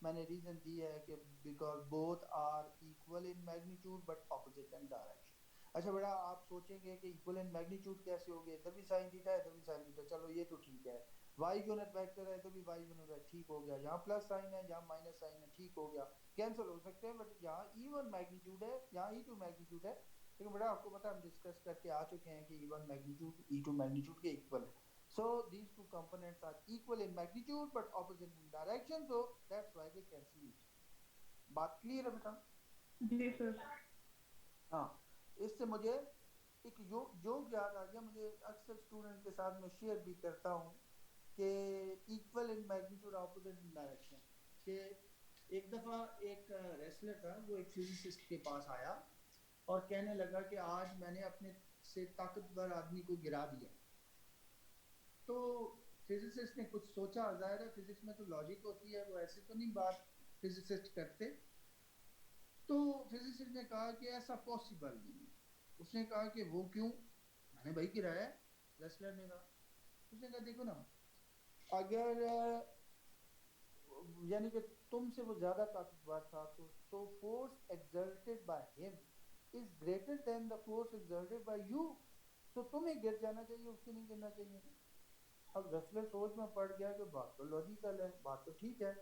मैंने रीजन दी है कि because both are equal in magnitude but opposite in direction. अच्छा बेटा, आप सोचेंगे कि इक्वल इन मैग्नीट्यूड कैसे हो गए, इधर भी साइन थीटा है इधर भी साइन थीटा, चलो ये तो ठीक है। वाई यूनिट वेक्टर है तो भी वाई यूनिट वेक्टर, ठीक हो गया। यहाँ प्लस साइन है यहाँ माइनस साइन है, ठीक हो गया, कैंसिल हो सकते हैं। बट यहाँ E1 मैग्नीट्यूड है यहाँ E2 मैग्नीट्यूड है, लेकिन बेटा आपको पता है हम डिस्कस करके आ चुके हैं कि E1 मैग्नीट्यूड E2 मैग्नीट्यूड के इक्वल है। So these two components are equal in magnitude but opposite in direction, so that's why they cancel each other। बात क्लियर है बेटा?
जी सर।
हाँ, इससे मुझे एक योग याद आ गया, मुझे अक्सर स्टूडेंट के साथ मैं शेयर भी करता हूँ कि equal in magnitude opposite in direction. कि एक दफ़ा एक रेसलर था, वो एक फिजिसिस्ट के पास आया और कहने लगा कि आज मैंने अपने से ताकतवर आदमी को गिरा दिया। तो फिजिसिस्ट ने कुछ सोचा, जाहिर है फिजिक्स में तो लॉजिक होती है, वो ऐसे तो नहीं बात फिजिसिस्ट करते। तो फिजिसिस्ट ने कहा कि ऐसा पॉसिबल नहीं है। उसने कहा कि वो क्यों? मैंने भाई गिराया है, रेसलर ने कहा। उसने कहा देखो ना, अगर यानी कि तुमसे वो ज्यादा ताकतवर था तो force exerted by him is greater than the force exerted by you. तो तुम्हें गिर जाना चाहिए, उससे नहीं गिरना चाहिए। अब गफले सोच में पड़ गया कि बात तो लॉजिकल है, बात तो ठीक है।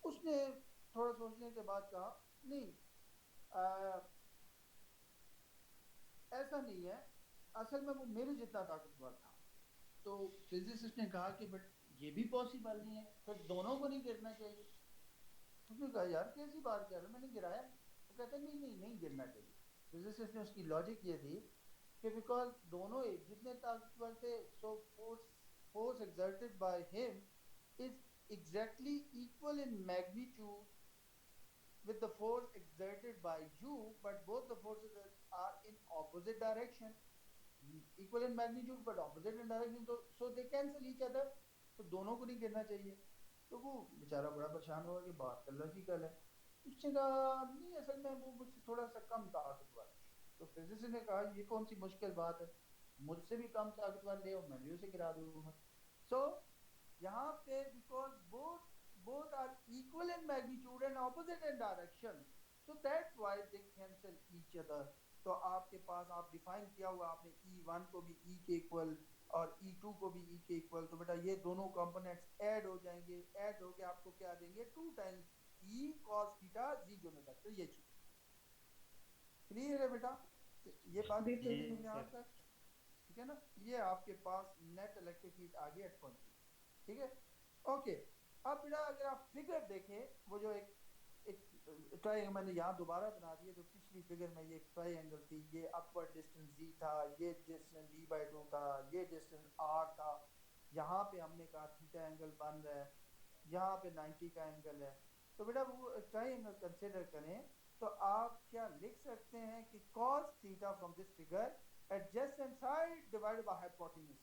उसने थोड़ा सोचने के बाद कहा नहीं, आ, ऐसा नहीं है, असल में वो मेरे जितना ताकतवर था। तो फिजिसिस्ट ने कहा कि बट ये भी पॉसिबल नहीं है, फिर दोनों को नहीं गिरना चाहिए। उसने कहा यार कैसी बात कर रहे हो, मैंने गिराया। वो कहता नहीं नहीं नहीं गिरना चाहिए। फिजिसिस्ट ने उसकी लॉजिक ये थी कि बिकॉज दोनों एक जितने ताकतवर थे, so force force exerted by him is exactly equal in magnitude with the force exerted by you, but both the forces are in opposite direction, equal in magnitude but opposite in direction, so they cancel each other, तो दोनों को नहीं गिरना चाहिए। तो वो बेचारा बड़ा परेशान हुआ कि बात तो लॉजिकल है। उसने कहा नहीं, असल में वो मुझसे थोड़ा सा कम ताकतवर है। तो फिजिसिस्ट ने कहा ये कौन सी मुश्किल बात है, मुझसे भी कम ताकतवर ले और मैं भी उसे गिरा दूंगा। सो यहाँ पे because both are equal in magnitude and opposite in direction, so that's why they cancel each other। तो आपके पास आप डिफाइन किया हुआ आपने E1 को भी E के इक्वल और E2 को भी E के इक्वल, तो बेटा ये दोनों कंपोनेंट्स ऐड हो जाएंगे, ऐड होके आपको क्या देंगे 2 times E cos theta Z unit vector. ये चीज क्लियर है बेटा? ये बात
जी
जी
समझ में आ
सर।
गया? ठीक है ना? ये आपके पास नेट इलेक्ट्रिक फील्ड आ गई 8.3। ठीक है, ओके। अब बेटा अगर आप फिगर देखें, वो जो एक ट्राइंगल मैंने यहाँ दोबारा बना दिया, जो पिछली फिगर में ये एक ट्राइंगल थी, ये अपवर्ड डिस्टेंस जी था, ये डिस्टेंस d/2 था, ये डिस्टेंस r था। यहाँ पे हमने कहा थीटा एंगल बन रहा है, यहाँ पे 90 का एंगल है। तो बेटा वो ट्राइंगल कंसिडर करें तो आप क्या लिख सकते हैं कि cos theta from this figure adjacent side divided by hypotenuse।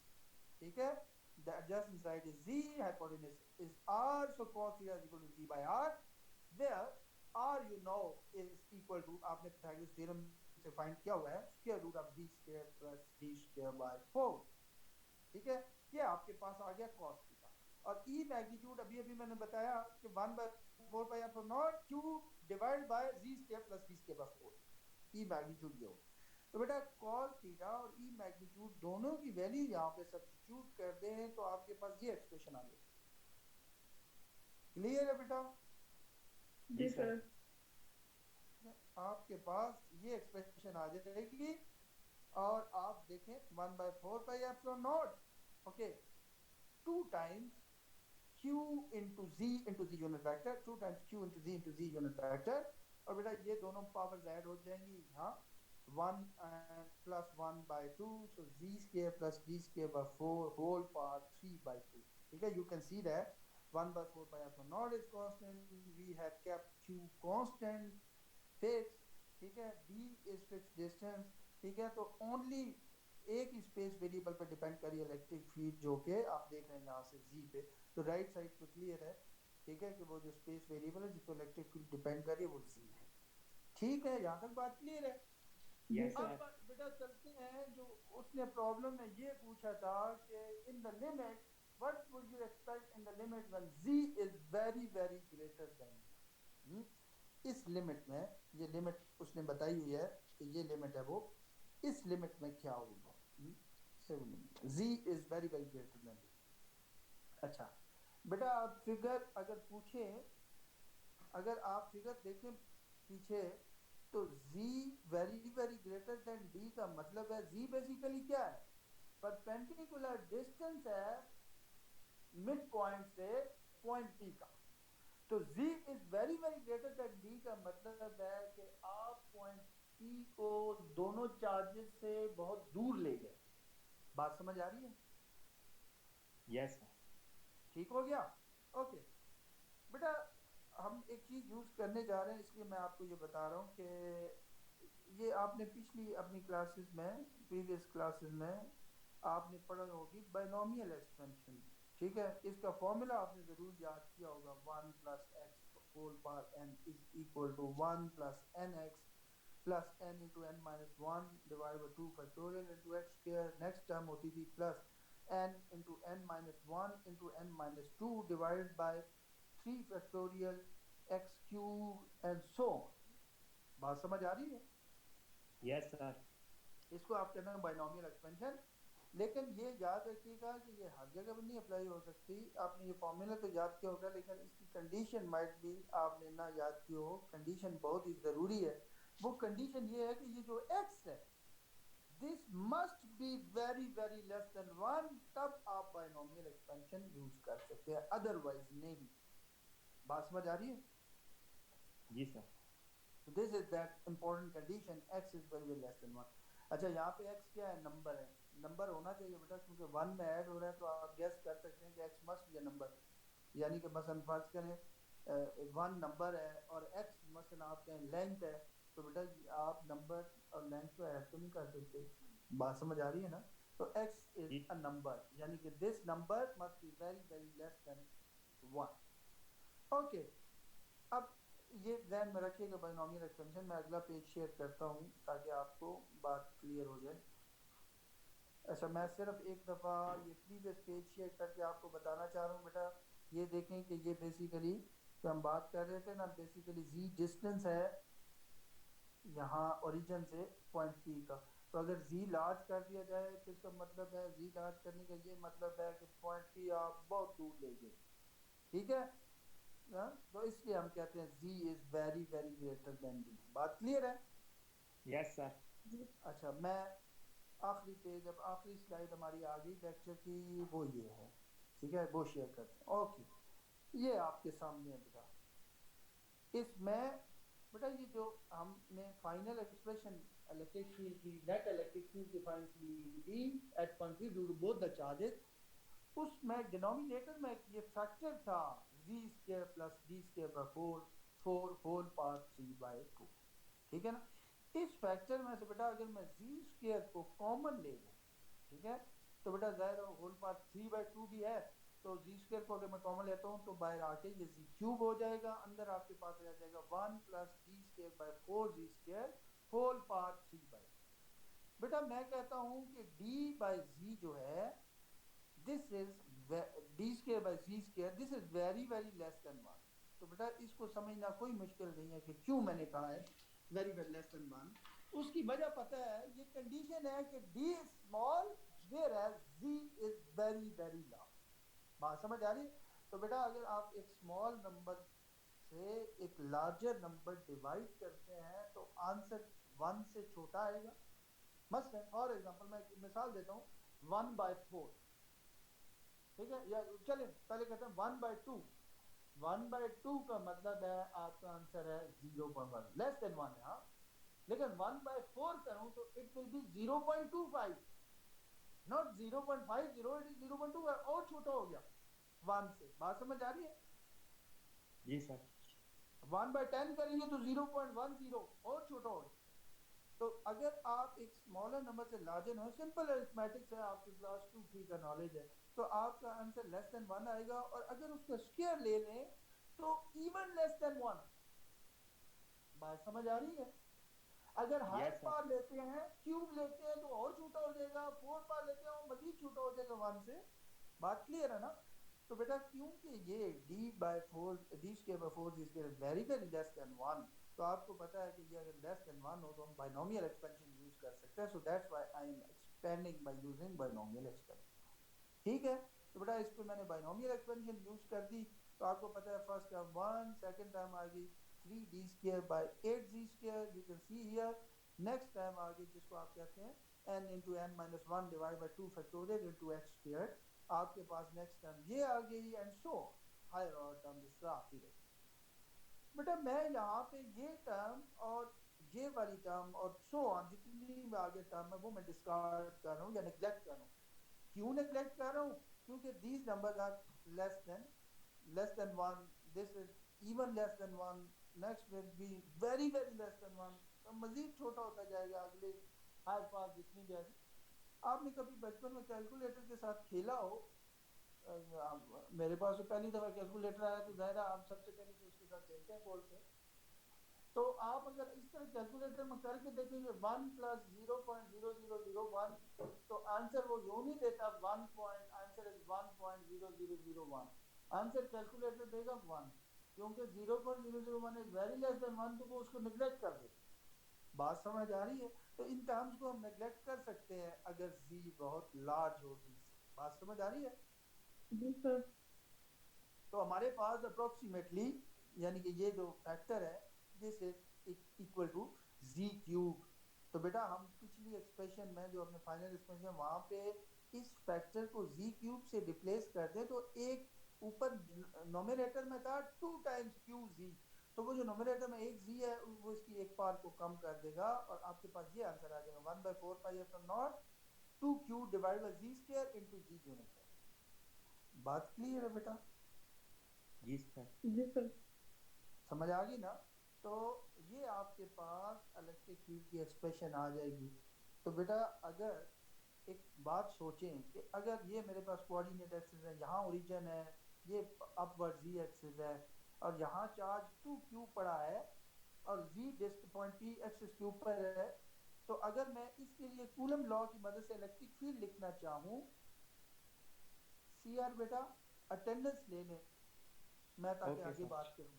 ठीक है, the adjacent side is z, hypotenuse is r, so cos theta is equal to z by r, where r you know is equal to, आपने Pythagoras theorem से find किया हुआ है, square root of b square plus d square by 4। ठीक है, ये आपके पास आ गया cos थीटा। और e मैग्नीट्यूड अभी अभी मैंने बताया कि 1/4 pi epsilon not q divide by z square plus b square by 4, e magnitude ये हो। तो बेटा cos थीटा और e मैग्नीट्यूड दोनों की वैल्यू यहाँ पे सब्स्टिट्यूट कर दें तो आपके पास ये एक्सप्रेशन आ गई। क्लियर है बेटा?
जी सर।
आपके पास ये एक्सप्रेशन आ जाएगी और आप देखें 1/4 pi epsilon not, okay, 2 times q into z unit vector, 2 times q into z unit vector. और बेटा ये दोनों पावर्स ऐड हो जाएंगी यहाँ, 1 plus 1/2, so z square plus d square by 4 whole power 3/2। ठीक है, you can see that 1/4 pi epsilon naught is constant, we have kept q constant fixed। ठीक है, d is fixed distance। ठीक है, तो ओनली एक ही स्पेस वेरिएबल पर depend करिए इलेक्ट्रिक फील्ड, जो कि आप देख रहे हैं यहाँ से z पे, तो राइट साइड पे क्लियर है। ठीक है, कि वो जो स्पेस वेरिएबल है जिस पर इलेक्ट्रिक फील्ड डिपेंड कर रही है वो z है। ठीक है, यहाँ तक बात क्लियर है?
यस
अब
सर।
बेटा चलते हैं, जो उसने प्रॉब्लम में ये पूछा था कि in the limit what would you expect in the limit when z is very very greater than. इस लिमिट में, ये लिमिट उसने बताई हुई है कि ये लिमिट है, वो इस लिमिट में क्या होगा, z is very very greater than. अच्छा बेटा आप फिगर अगर पूछे, अगर आप फिगर देखें पीछे, तो z very very greater than d का मतलब है z बेसिकली क्या है, परपेंडिकुलर डिस्टेंस है मिड पॉइंट से पॉइंट p का। तो z is very very greater than d का मतलब है कि आप पॉइंट p को दोनों चार्जेस से बहुत दूर ले गए। बात समझ आ रही है?
Yes sir.
ठीक हो गया? ओके बेटा, हम एक चीज यूज करने जा रहे हैं, इसलिए मैं आपको ये बता रहा हूँ कि ये आपने पिछली अपनी क्लासेस में, प्रीवियस क्लासेस में आपने पढ़ा होगी बाइनोमियल एक्सपेंशन। ठीक है, इसका फॉर्मूला आपने जरूर याद किया होगा, 1 plus x whole power n is equal to 1 plus nx plus n into n minus 1 divided by 2 factorial into x square, next term होती थी plus n into n minus 1 into n minus 2 divided by 3 factorial x cube and so on। बात समझ आ रही है?
Yes sir.
इसको आप कहते हैं बाइनोमियल एक्सपेंशन। लेकिन ये याद रखिएगा कि ये हर जगह पर नहीं अप्लाई हो सकती। आपने ये फॉर्मूला तो याद किया होगा, लेकिन इसकी कंडीशन माइट भी आपने ना याद की हो। कंडीशन बहुत ही ज़रूरी है। वो कंडीशन ये है कि ये जो x है, this must be very very less than 1, तब आप बाइनोमियल एक्सपेंशन यूज कर सकते हैं, अदरवाइज नहीं। बात समझ आ रही है?
जी sir.
So this is that important condition, x is very very less than 1। अच्छा, यहाँ पे x क्या है? नंबर है। नंबर होना चाहिए बेटा, क्योंकि 1 में ऐड हो रहा है, तो आप गेस कर सकते हैं कि x मस्ट बी नंबर। यानी कि मसलन फर्ज करें 1 नंबर है और x मसलन आप कहें लेंथ है, तो बेटा आप नंबर और लेंथ को ऐड तो नहीं कर सकते। बात समझ आ रही है ना? तो x
जी
इज अ नंबर, यानी कि this number must be very very less than 1। Okay, अब ये ध्यान में रखिएगा बाइनोमियल एक्सपेंशन। मैं अगला पेज शेयर करता हूँ ताकि आपको बात क्लियर हो जाए। अच्छा, मैं सिर्फ एक दफ़ा ये प्रीवियस पेज शेयर करके आपको बताना चाह रहा हूँ बेटा। ये देखें कि ये बेसिकली जो हम बात कर रहे थे ना, बेसिकली z डिस्टेंस है यहाँ ओरिजिन से पॉइंट P का। तो अगर z लार्ज कर दिया जाए तो इसका मतलब है, z लार्ज करने का ये मतलब है कि पॉइंट P आप बहुत दूर ले गए। ठीक है ना? तो इसलिए हम कहते हैं z is very very greater than d। बात क्लियर है?
Yes sir.
अच्छा, मैं आखिरी पेज, अब आखिरी स्लाइड हमारी आ गई लेक्चर की, वो ये है। ठीक है, वो शेयर करते हैं। ओके, ये आपके सामने है बेटा। इसमें बेटा ये जो हमने फाइनल एक्सप्रेशन इलेक्ट्रिक फील्ड की, नेट इलेक्ट्रिक फील्ड की फाइंड की थी at point P due to both the charges, उसमें डिनोमिनेटर में ये फैक्टर था z square plus d square by 4 whole power 3/2। ठीक है ना? इस फैक्टर में से बेटा अगर मैं z स्क्वायर को कॉमन ले लूँ, ठीक है, तो बेटा ज़ाहिर है होल पावर 3/2 भी है, तो z स्क्वायर को अगर मैं कॉमन लेता हूँ तो बाहर आके ये z क्यूब हो जाएगा, अंदर आपके पास रह जाएगा 1 plus d square by 4z square whole power 3/2। बेटा मैं कहता हूँ कि d बाय z जो है, this is d square bye z square, this is very very less than 1। तो बेटा इसको समझना कोई मुश्किल नहीं है कि क्यों मैंने कहा है वेरी वेरी लेस देन 1। उसकी वजह पता है, ये कंडीशन है कि d is small whereas z is very very large. बात समझ आ रही है? तो बेटा अगर आप एक स्मॉल नंबर से एक लार्जर नंबर डिवाइड करते हैं तो आंसर 1 से छोटा आएगा। मसलन फॉर एग्जांपल मैं एक मिसाल देता हूँ, 1/4। ठीक है, या चले पहले कहते हैं 1/2। 1/2 का मतलब है आपका आंसर है 0.1, लेस देन 1 है। हाँ, लेकिन 1/4 करूं तो it will be 0.25, not 0.50, it is 0.2, और छोटा हो गया 1 से। बात समझ आ रही है?
जी सर।
1/10 करेंगे तो 0.10, और छोटा हो गया। तो अगर आप एक स्मॉलर नंबर से लार्जर हो, सिंपल अरिथमेटिक्स है, आपकी क्लास 2-3 का नॉलेज है, तो आपका आंसर लेस देन 1 आएगा। और अगर उसका स्क्वायर ले लें तो इवन लेस देन 1। बात समझ आ रही है? अगर हाई
यस सर।
पावर लेते हैं, क्यूब लेते हैं, तो और छोटा हो जाएगा। 4 पावर लेते हैं, वो मजीद छोटा हो जाएगा 1 से। बात क्लियर है ना? तो बेटा क्योंकि ये d/4 d square by 4 d square very very less than 1, तो आपको पता है कि ये अगर लेस देन 1 हो तो हम बाइनोमियल एक्सपेंशन यूज कर सकते हैं। So that's why I am expanding by using binomial expansion. ठीक है, तो बेटा इस पे मैंने बाइनोमियल एक्सपेंशन यूज कर दी, तो आपको पता है फर्स्ट टर्म 1, सेकंड टर्म आ गई 3d square by 8z square, you can see here. Next term आ गई जिसको आप कहते हैं n into n minus 1 divided by 2 factorial into x squared। आपके पास नेक्स्ट टर्म ये आ गई, and so higher order term जिस तरह आती रही। बेटा मैं यहाँ पे ये टर्म और ये वाली टर्म और सो ऑन जितनी भी आगे टर्म है वो मैं डिस्कार्ड कर रहा हूँ या नेग्लेक्ट कर रहा हूँ। क्यों नेग्लेक्ट कर रहा हूँ? क्योंकि these numbers are less than 1, this is even less than 1, next will be very very less than 1, तो मजीद छोटा होता जाएगा अगले हाई पास जितनी भी आगे। आपने कभी बचपन में कैलकुलेटर के साथ खेला हो? मेरे पास तो पहली दफ़ा कैलकुलेटर आया तो ज़ाहिर आप सबसे पहले तो उसके साथ खेलते हैं बोर्ड पे। तो आप अगर इस तरह कैलकुलेटर में करके देखेंगे 1 प्लस 0.0001, तो आंसर वो यूं नहीं देता 1 point, answer is 1.0001। Answer calculator देगा 1, क्योंकि 0.001 इज वेरी लेस देन 1, तो वो उसको निगलेक्ट कर देता। बात समझ आ रही है? तो इन टर्म्स को हम नेग्लेक्ट कर सकते हैं अगर z बहुत लार्ज हो z से। बात समझ आ रही है?
जी सर।
तो हमारे पास अप्रोक्सीमेटली यानी कि ये जो फैक्टर है this is equal to z cube. तो बेटा हम पिछली एक्सप्रेशन में जो अपने फाइनल एक्सप्रेशन वहां पे इस फैक्टर को z क्यूब से रिप्लेस कर दें तो एक ऊपर नोमिनेटर में था 2 टाइम्स क्यू z, तो वो जो नोमिनेटर में एक z है वो इसकी एक पार को कम कर देगा और आपके पास ये आंसर आ जाएगा 1/4 pi epsilon not 2q divided bye z square into g unit. बात क्लियर है बेटा?
जी सर।
जी सर।
समझ आ गई ना? तो ये आपके पास इलेक्ट्रिक फील्ड की एक्सप्रेशन आ जाएगी। तो बेटा अगर एक बात सोचें कि अगर ये मेरे पास कोऑर्डिनेट एक्सिस है, यहाँ ओरिजिन है, ये अपवर्ड z एक्सिस है और यहाँ चार्ज 2q पड़ा है और z disk point p axis के ऊपर है, तो अगर मैं इसके लिए कूलम लॉ की मदद से इलेक्ट्रिक फील्ड लिखना चाहूँ, CR बेटा अटेंडेंस ले लें मैं ताकि
ओके
आगे
सर।
बात करूँ।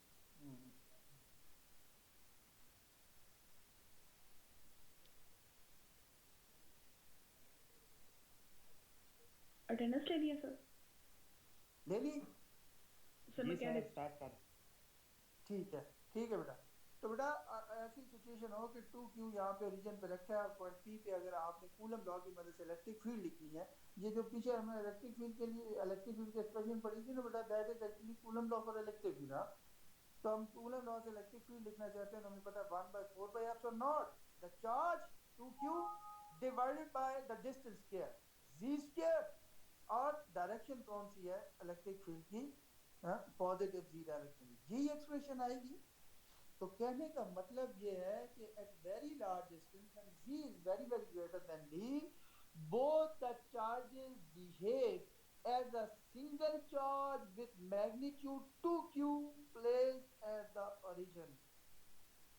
अटेंडेंस ले लिया सर?
ले ली?
सर
जी
मैं क्या
सर,
लिख?
स्टार्ट कर।
ठीक है बेटा। तो बेटा ऐसी सिचुएशन हो कि 2q यहाँ पे ओरिजिन पे रखा है और पॉइंट p पे अगर आपने कूलम लॉ की मदद से इलेक्ट्रिक फील्ड लिखनी है, ये जो पीछे हमने इलेक्ट्रिक फील्ड के लिए इलेक्ट्रिक फील्ड की एक्सप्रेशन पढ़ी थी ना बेटा, that is actually Coulomb law for electric field. हाँ, तो हम कूलम लॉ से इलेक्ट्रिक फील्ड लिखना चाहते हैं तो हमें पता है 1/4 pi epsilon naught the charge 2q divided by the distance square z square. और डायरेक्शन कौन सी है इलेक्ट्रिक फील्ड की? Positive z direction. यही एक्सप्रेशन आएगी। तो कहने का मतलब ये है कि at very large distance when z is very very greater than d, both the charges behave as a single charge with magnitude 2q placed at the origin।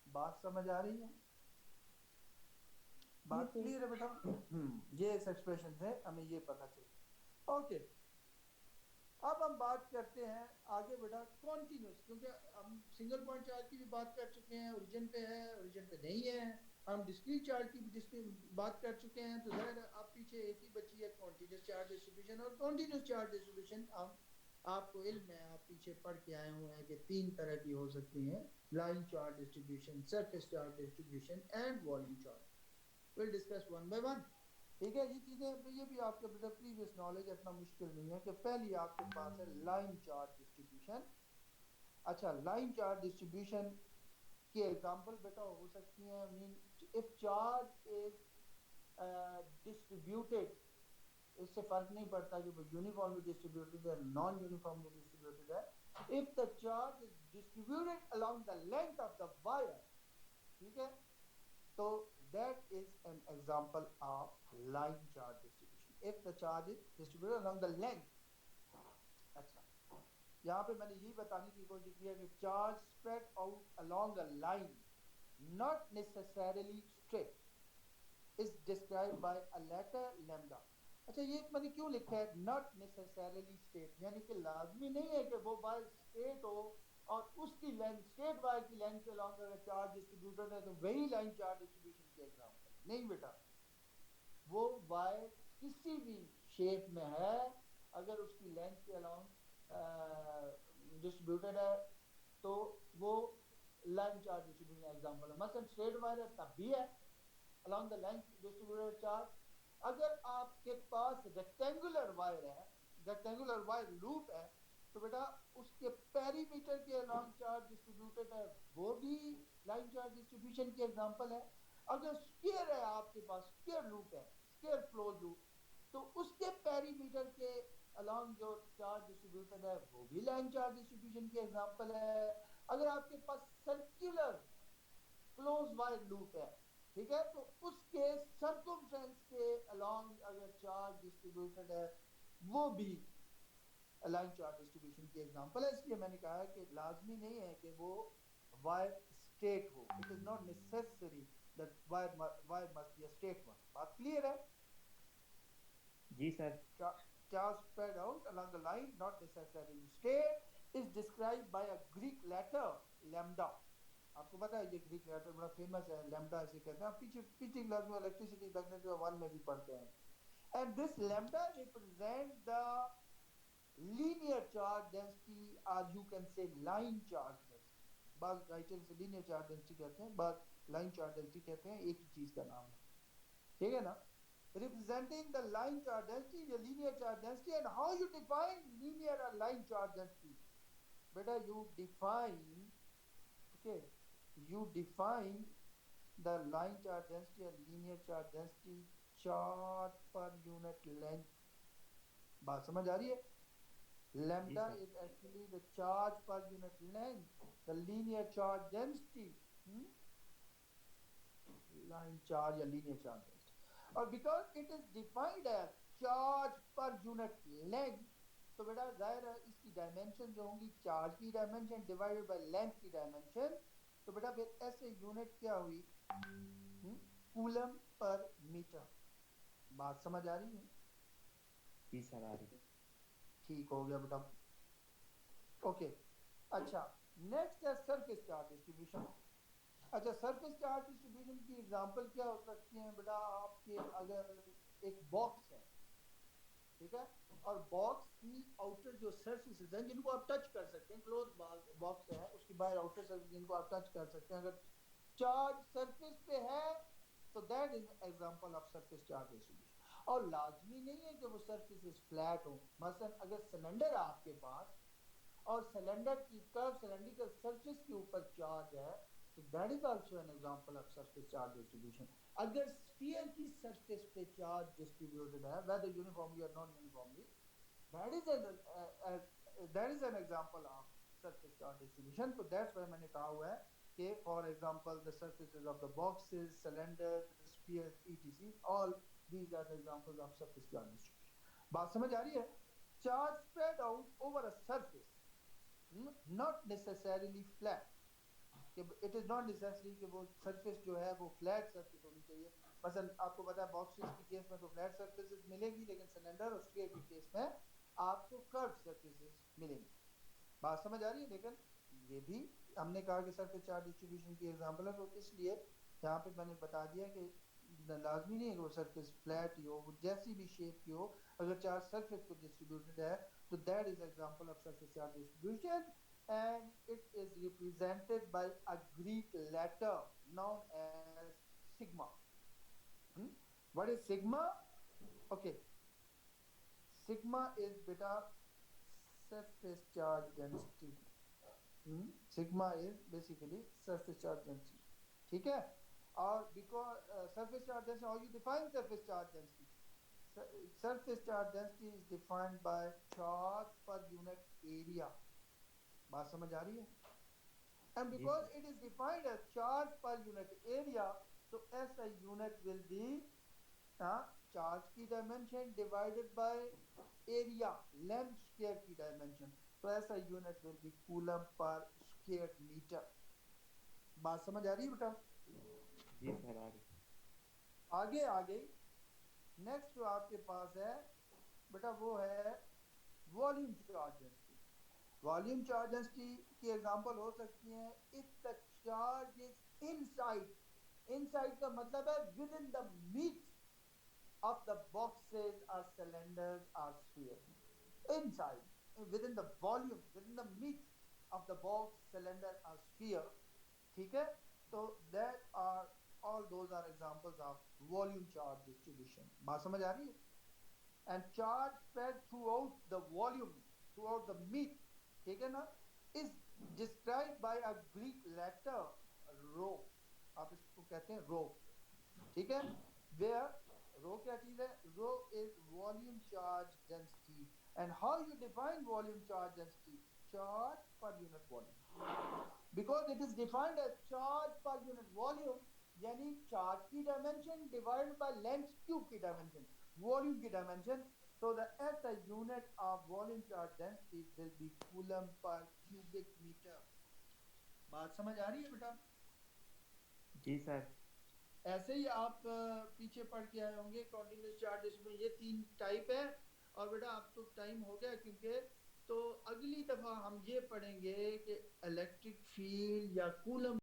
बात समझ आ रही है? बात
जी सर।
क्लियर है बेटा? ये इस एक्सप्रेशन से हमें ये पता चला। ओके, अब हम बात करते हैं आगे बेटा कॉन्टिन्यूस, क्योंकि हम सिंगल पॉइंट चार्ज की भी बात कर चुके हैं, ओरिजिन पे है ओरिजिन पे नहीं है। हम डिस्क्रीट चार्ज की भी बात कर चुके हैं, तो ज़ाहिर है अब पीछे एक ही बची है कॉन्टिन्यूस चार्ज डिस्ट्रीब्यूशन। और कॉन्टिन्यूस चार्ज डिस्ट्रीब्यूशन हम आपको इल्म है, आप पीछे पढ़ के आए हुए हैं कि 3 तरह की हो सकती हैं, line charge distribution, surface charge distribution and volume charge. Will discuss one by one. ठीक है, ये चीज़ें ये भी आपके बेटा प्रीवियस नॉलेज इतना मुश्किल नहीं है कि पहली आपके पास है लाइन चार्ज डिस्ट्रीब्यूशन। अच्छा, लाइन चार्ज डिस्ट्रीब्यूशन की एग्जांपल बेटा हो सकती हैं, mean if charge is distributed, इससे फर्क नहीं पड़ता कि वो यूनिफॉर्मली डिस्ट्रीब्यूटेड है नॉन यूनिफॉर्मली डिस्ट्रीब्यूटेड है। If the charge is distributed along the length of the wire, ठीक है, तो that is an example of line charge distribution if the charge is distributed along the length। अच्छा, यहाँ पे मैंने यही बताने की कोशिश की है कि charge spread out along a line not necessarily straight is described by a letter lambda। अच्छा, ये मैंने क्यों लिखा है not necessarily straight, यानी कि लाजमी नहीं है कि वो वायर स्ट्रेट हो और उसकी लेंथ स्ट्रेट वायर की लेंथ के अलॉन्ग अगर चार्ज डिस्ट्रीब्यूटेड है तो वही लाइन चार्ज डिस्ट्रीब्यूशन के एग्जांपल नहीं बेटा। वो वायर किसी भी शेप में है, अगर उसकी लेंथ के अलॉन्ग डिस्ट्रीब्यूटेड है तो वो लाइन चार्ज डिस्ट्रीब्यूशन एग्जांपल है। मसलन स्ट्रेट वायर है तब भी है along the length distributed charge. अगर आपके पास रेक्टेंगुलर वायर है, रेक्टेंगुलर वायर लूप है, तो बेटा उसके पेरीमीटर के अलॉन्ग चार्ज डिस्ट्रीब्यूटेड है, वो भी लाइन चार्ज डिस्ट्रीब्यूशन की एग्जांपल है। अगर स्क्वायर है आपके पास, स्क्वायर लूप है, स्क्वायर फ्लो लूप, तो उसके पेरीमीटर के अलॉन्ग जो चार्ज डिस्ट्रीब्यूटेड है वो भी लाइन चार्ज डिस्ट्रीब्यूशन की एग्जांपल है। अगर आपके पास सर्कुलर क्लोज वायर लूप है, ठीक है, तो उसके सर्कमफ्रेंस के अलॉन्ग अगर चार्ज डिस्ट्रीब्यूटेड है वो भी लाइन चार्ज डिस्ट्रीब्यूशन की एग्जांपल है। इसलिए मैंने कहा है कि लाजमी नहीं है कि वो वायर स्ट्रेट हो, it is not necessary that wire must be a straight one. बात क्लियर है?
जी sir.
Charge spread out along the line not necessarily straight is described by a Greek letter lambda। आपको पता है ये Greek letter बड़ा famous है, lambda इसे कहते हैं। आप पीछे पीछे क्लास में इलेक्ट्रिसिटी मैग्नेटिज्म 1 में भी पढ़ते हैं। And this lambda represent the linear charge density, और you can say line charge density. बाद राइटर से लीनियर चार्ज डेंसिटी कहते हैं, बाद लाइन चार्ज डेंसिटी कहते हैं, एक ही चीज का नाम है, ठीक है ना। representing the line charge density, the linear charge density, and how you define linear or line charge density. Beta, you define, okay, you define the line charge density and linear charge density charge per unit length. बात समझ आ रही है? Lambda
sir.
is actually the charge per unit length, the linear charge density, line charge या linear charge density. और because it is defined as charge per unit length, तो बेटा जाहिर है इसकी डायमेंशन जो होंगी चार्ज की डायमेंशन डिवाइडेड बाय लेंथ की डायमेंशन, तो बेटा फिर ऐसे यूनिट क्या हुई, कूलम पर मीटर। बात समझ आ रही है?
जी सर आ रही है।
ठीक हो गया बेटा, ओके। अच्छा, नेक्स्ट है सरफेस चार्ज डिस्ट्रीब्यूशन। अच्छा, सरफेस चार्ज डिस्ट्रीब्यूशन की एग्जांपल क्या हो सकती है बेटा? आपके अगर एक बॉक्स है, ठीक है, और बॉक्स की आउटर जो सरफेसेस हैं जिनको आप टच कर सकते हैं, क्लोज बॉक्स है, उसकी बाहर आउटर सरफेस जिनको आप टच कर सकते हैं, अगर चार्ज सरफेस पे है तो that is example of surface charge distribution. और लाजमी नहीं है कि वो सरफेसेस फ्लैट हो। मसलन अगर सिलेंडर आपके पास और सिलेंडर की कर्व सिलेंड्रिकल सरफेस के ऊपर चार्ज है, तो that is also an example of surface charge distribution. अगर स्फीयर की सरफेस पे चार्ज डिस्ट्रीब्यूटेड है, वेदर यूनिफॉर्मली और non uniformly, that is an example of surface charge distribution. तो दैट्स व्हाई मैंने कहा हुआ है कि for example the surfaces of the boxes, cylinder, sphere, etc, all these are the examples of surface charge distribution. बात समझ आ रही है? Charge spread out over a surface, not necessarily flat. It is not necessary कि वो surface जो है वो flat surface होनी चाहिए। मसलन आपको पता है बॉक्सेस की केस में तो flat surfaces मिलेगी, लेकिन सिलेंडर और स्फीयर की केस में आपको कर्व surfaces मिलेंगी। बात समझ आ रही है? लेकिन ये भी हमने कहा कि सरफेस चार्ज डिस्ट्रीब्यूशन की एग्जांपल है, तो इसलिए यहाँ पे मैंने बता दिया कि लाजमी नहीं है कि वो सरफेस फ्लैट ही हो, वो जैसी भी शेप की हो, अगर चार्ज सरफेस पे डिस्ट्रीब्यूटेड है तो that is example of surface charge distribution, and it is represented by a Greek letter known as sigma. What is sigma? Okay, sigma is beta surface charge density. Sigma is basically surface charge density, ठीक है। और because surface charge density, how you define surface charge density? Surface charge density is defined by charge per unit area. बात समझ आ रही है? And because it is defined as charge per unit area, so SI unit will be charge की dimension divided by area, length square की dimension. So SI unit will be coulomb per square meter. बात समझ आ रही है बेटा?
जी sir आ रही।
आगे आगे नेक्स्ट जो आपके पास है बेटा वो है volume charge density. Volume charge density की एग्जांपल हो सकती है if the charge is inside. Inside का मतलब है within the meet of the boxes और सिलेंडर्स और sphere. Inside, within the volume, within the meat of the box, cylinder or sphere, ठीक है। तो that are all those are examples of volume charge distribution. बात समझ आ रही है? And charge spread throughout the volume, throughout the meat, ठीक है ना, is described by a Greek letter rho. आप इसको कहते हैं rho, ठीक है। Where rho क्या चीज है? Rho is volume charge density. And how you define volume charge density? Charge per unit volume. Because it is defined as charge per unit volume, यानी charge की dimension divided by length cube की dimension, volume की dimension. So the SI unit of volume charge density will be coulomb per cubic meter. बात समझ आ रही है बेटा?
जी सर।
ऐसे ही आप पीछे पढ़ के आए होंगे कॉन्टिन्यूस चार्ज डिस्ट्रीब्यूशन, ये 3 टाइप है। और बेटा अब तो टाइम हो गया, क्योंकि तो अगली दफ़ा हम ये पढ़ेंगे कि इलेक्ट्रिक फील्ड या कूलम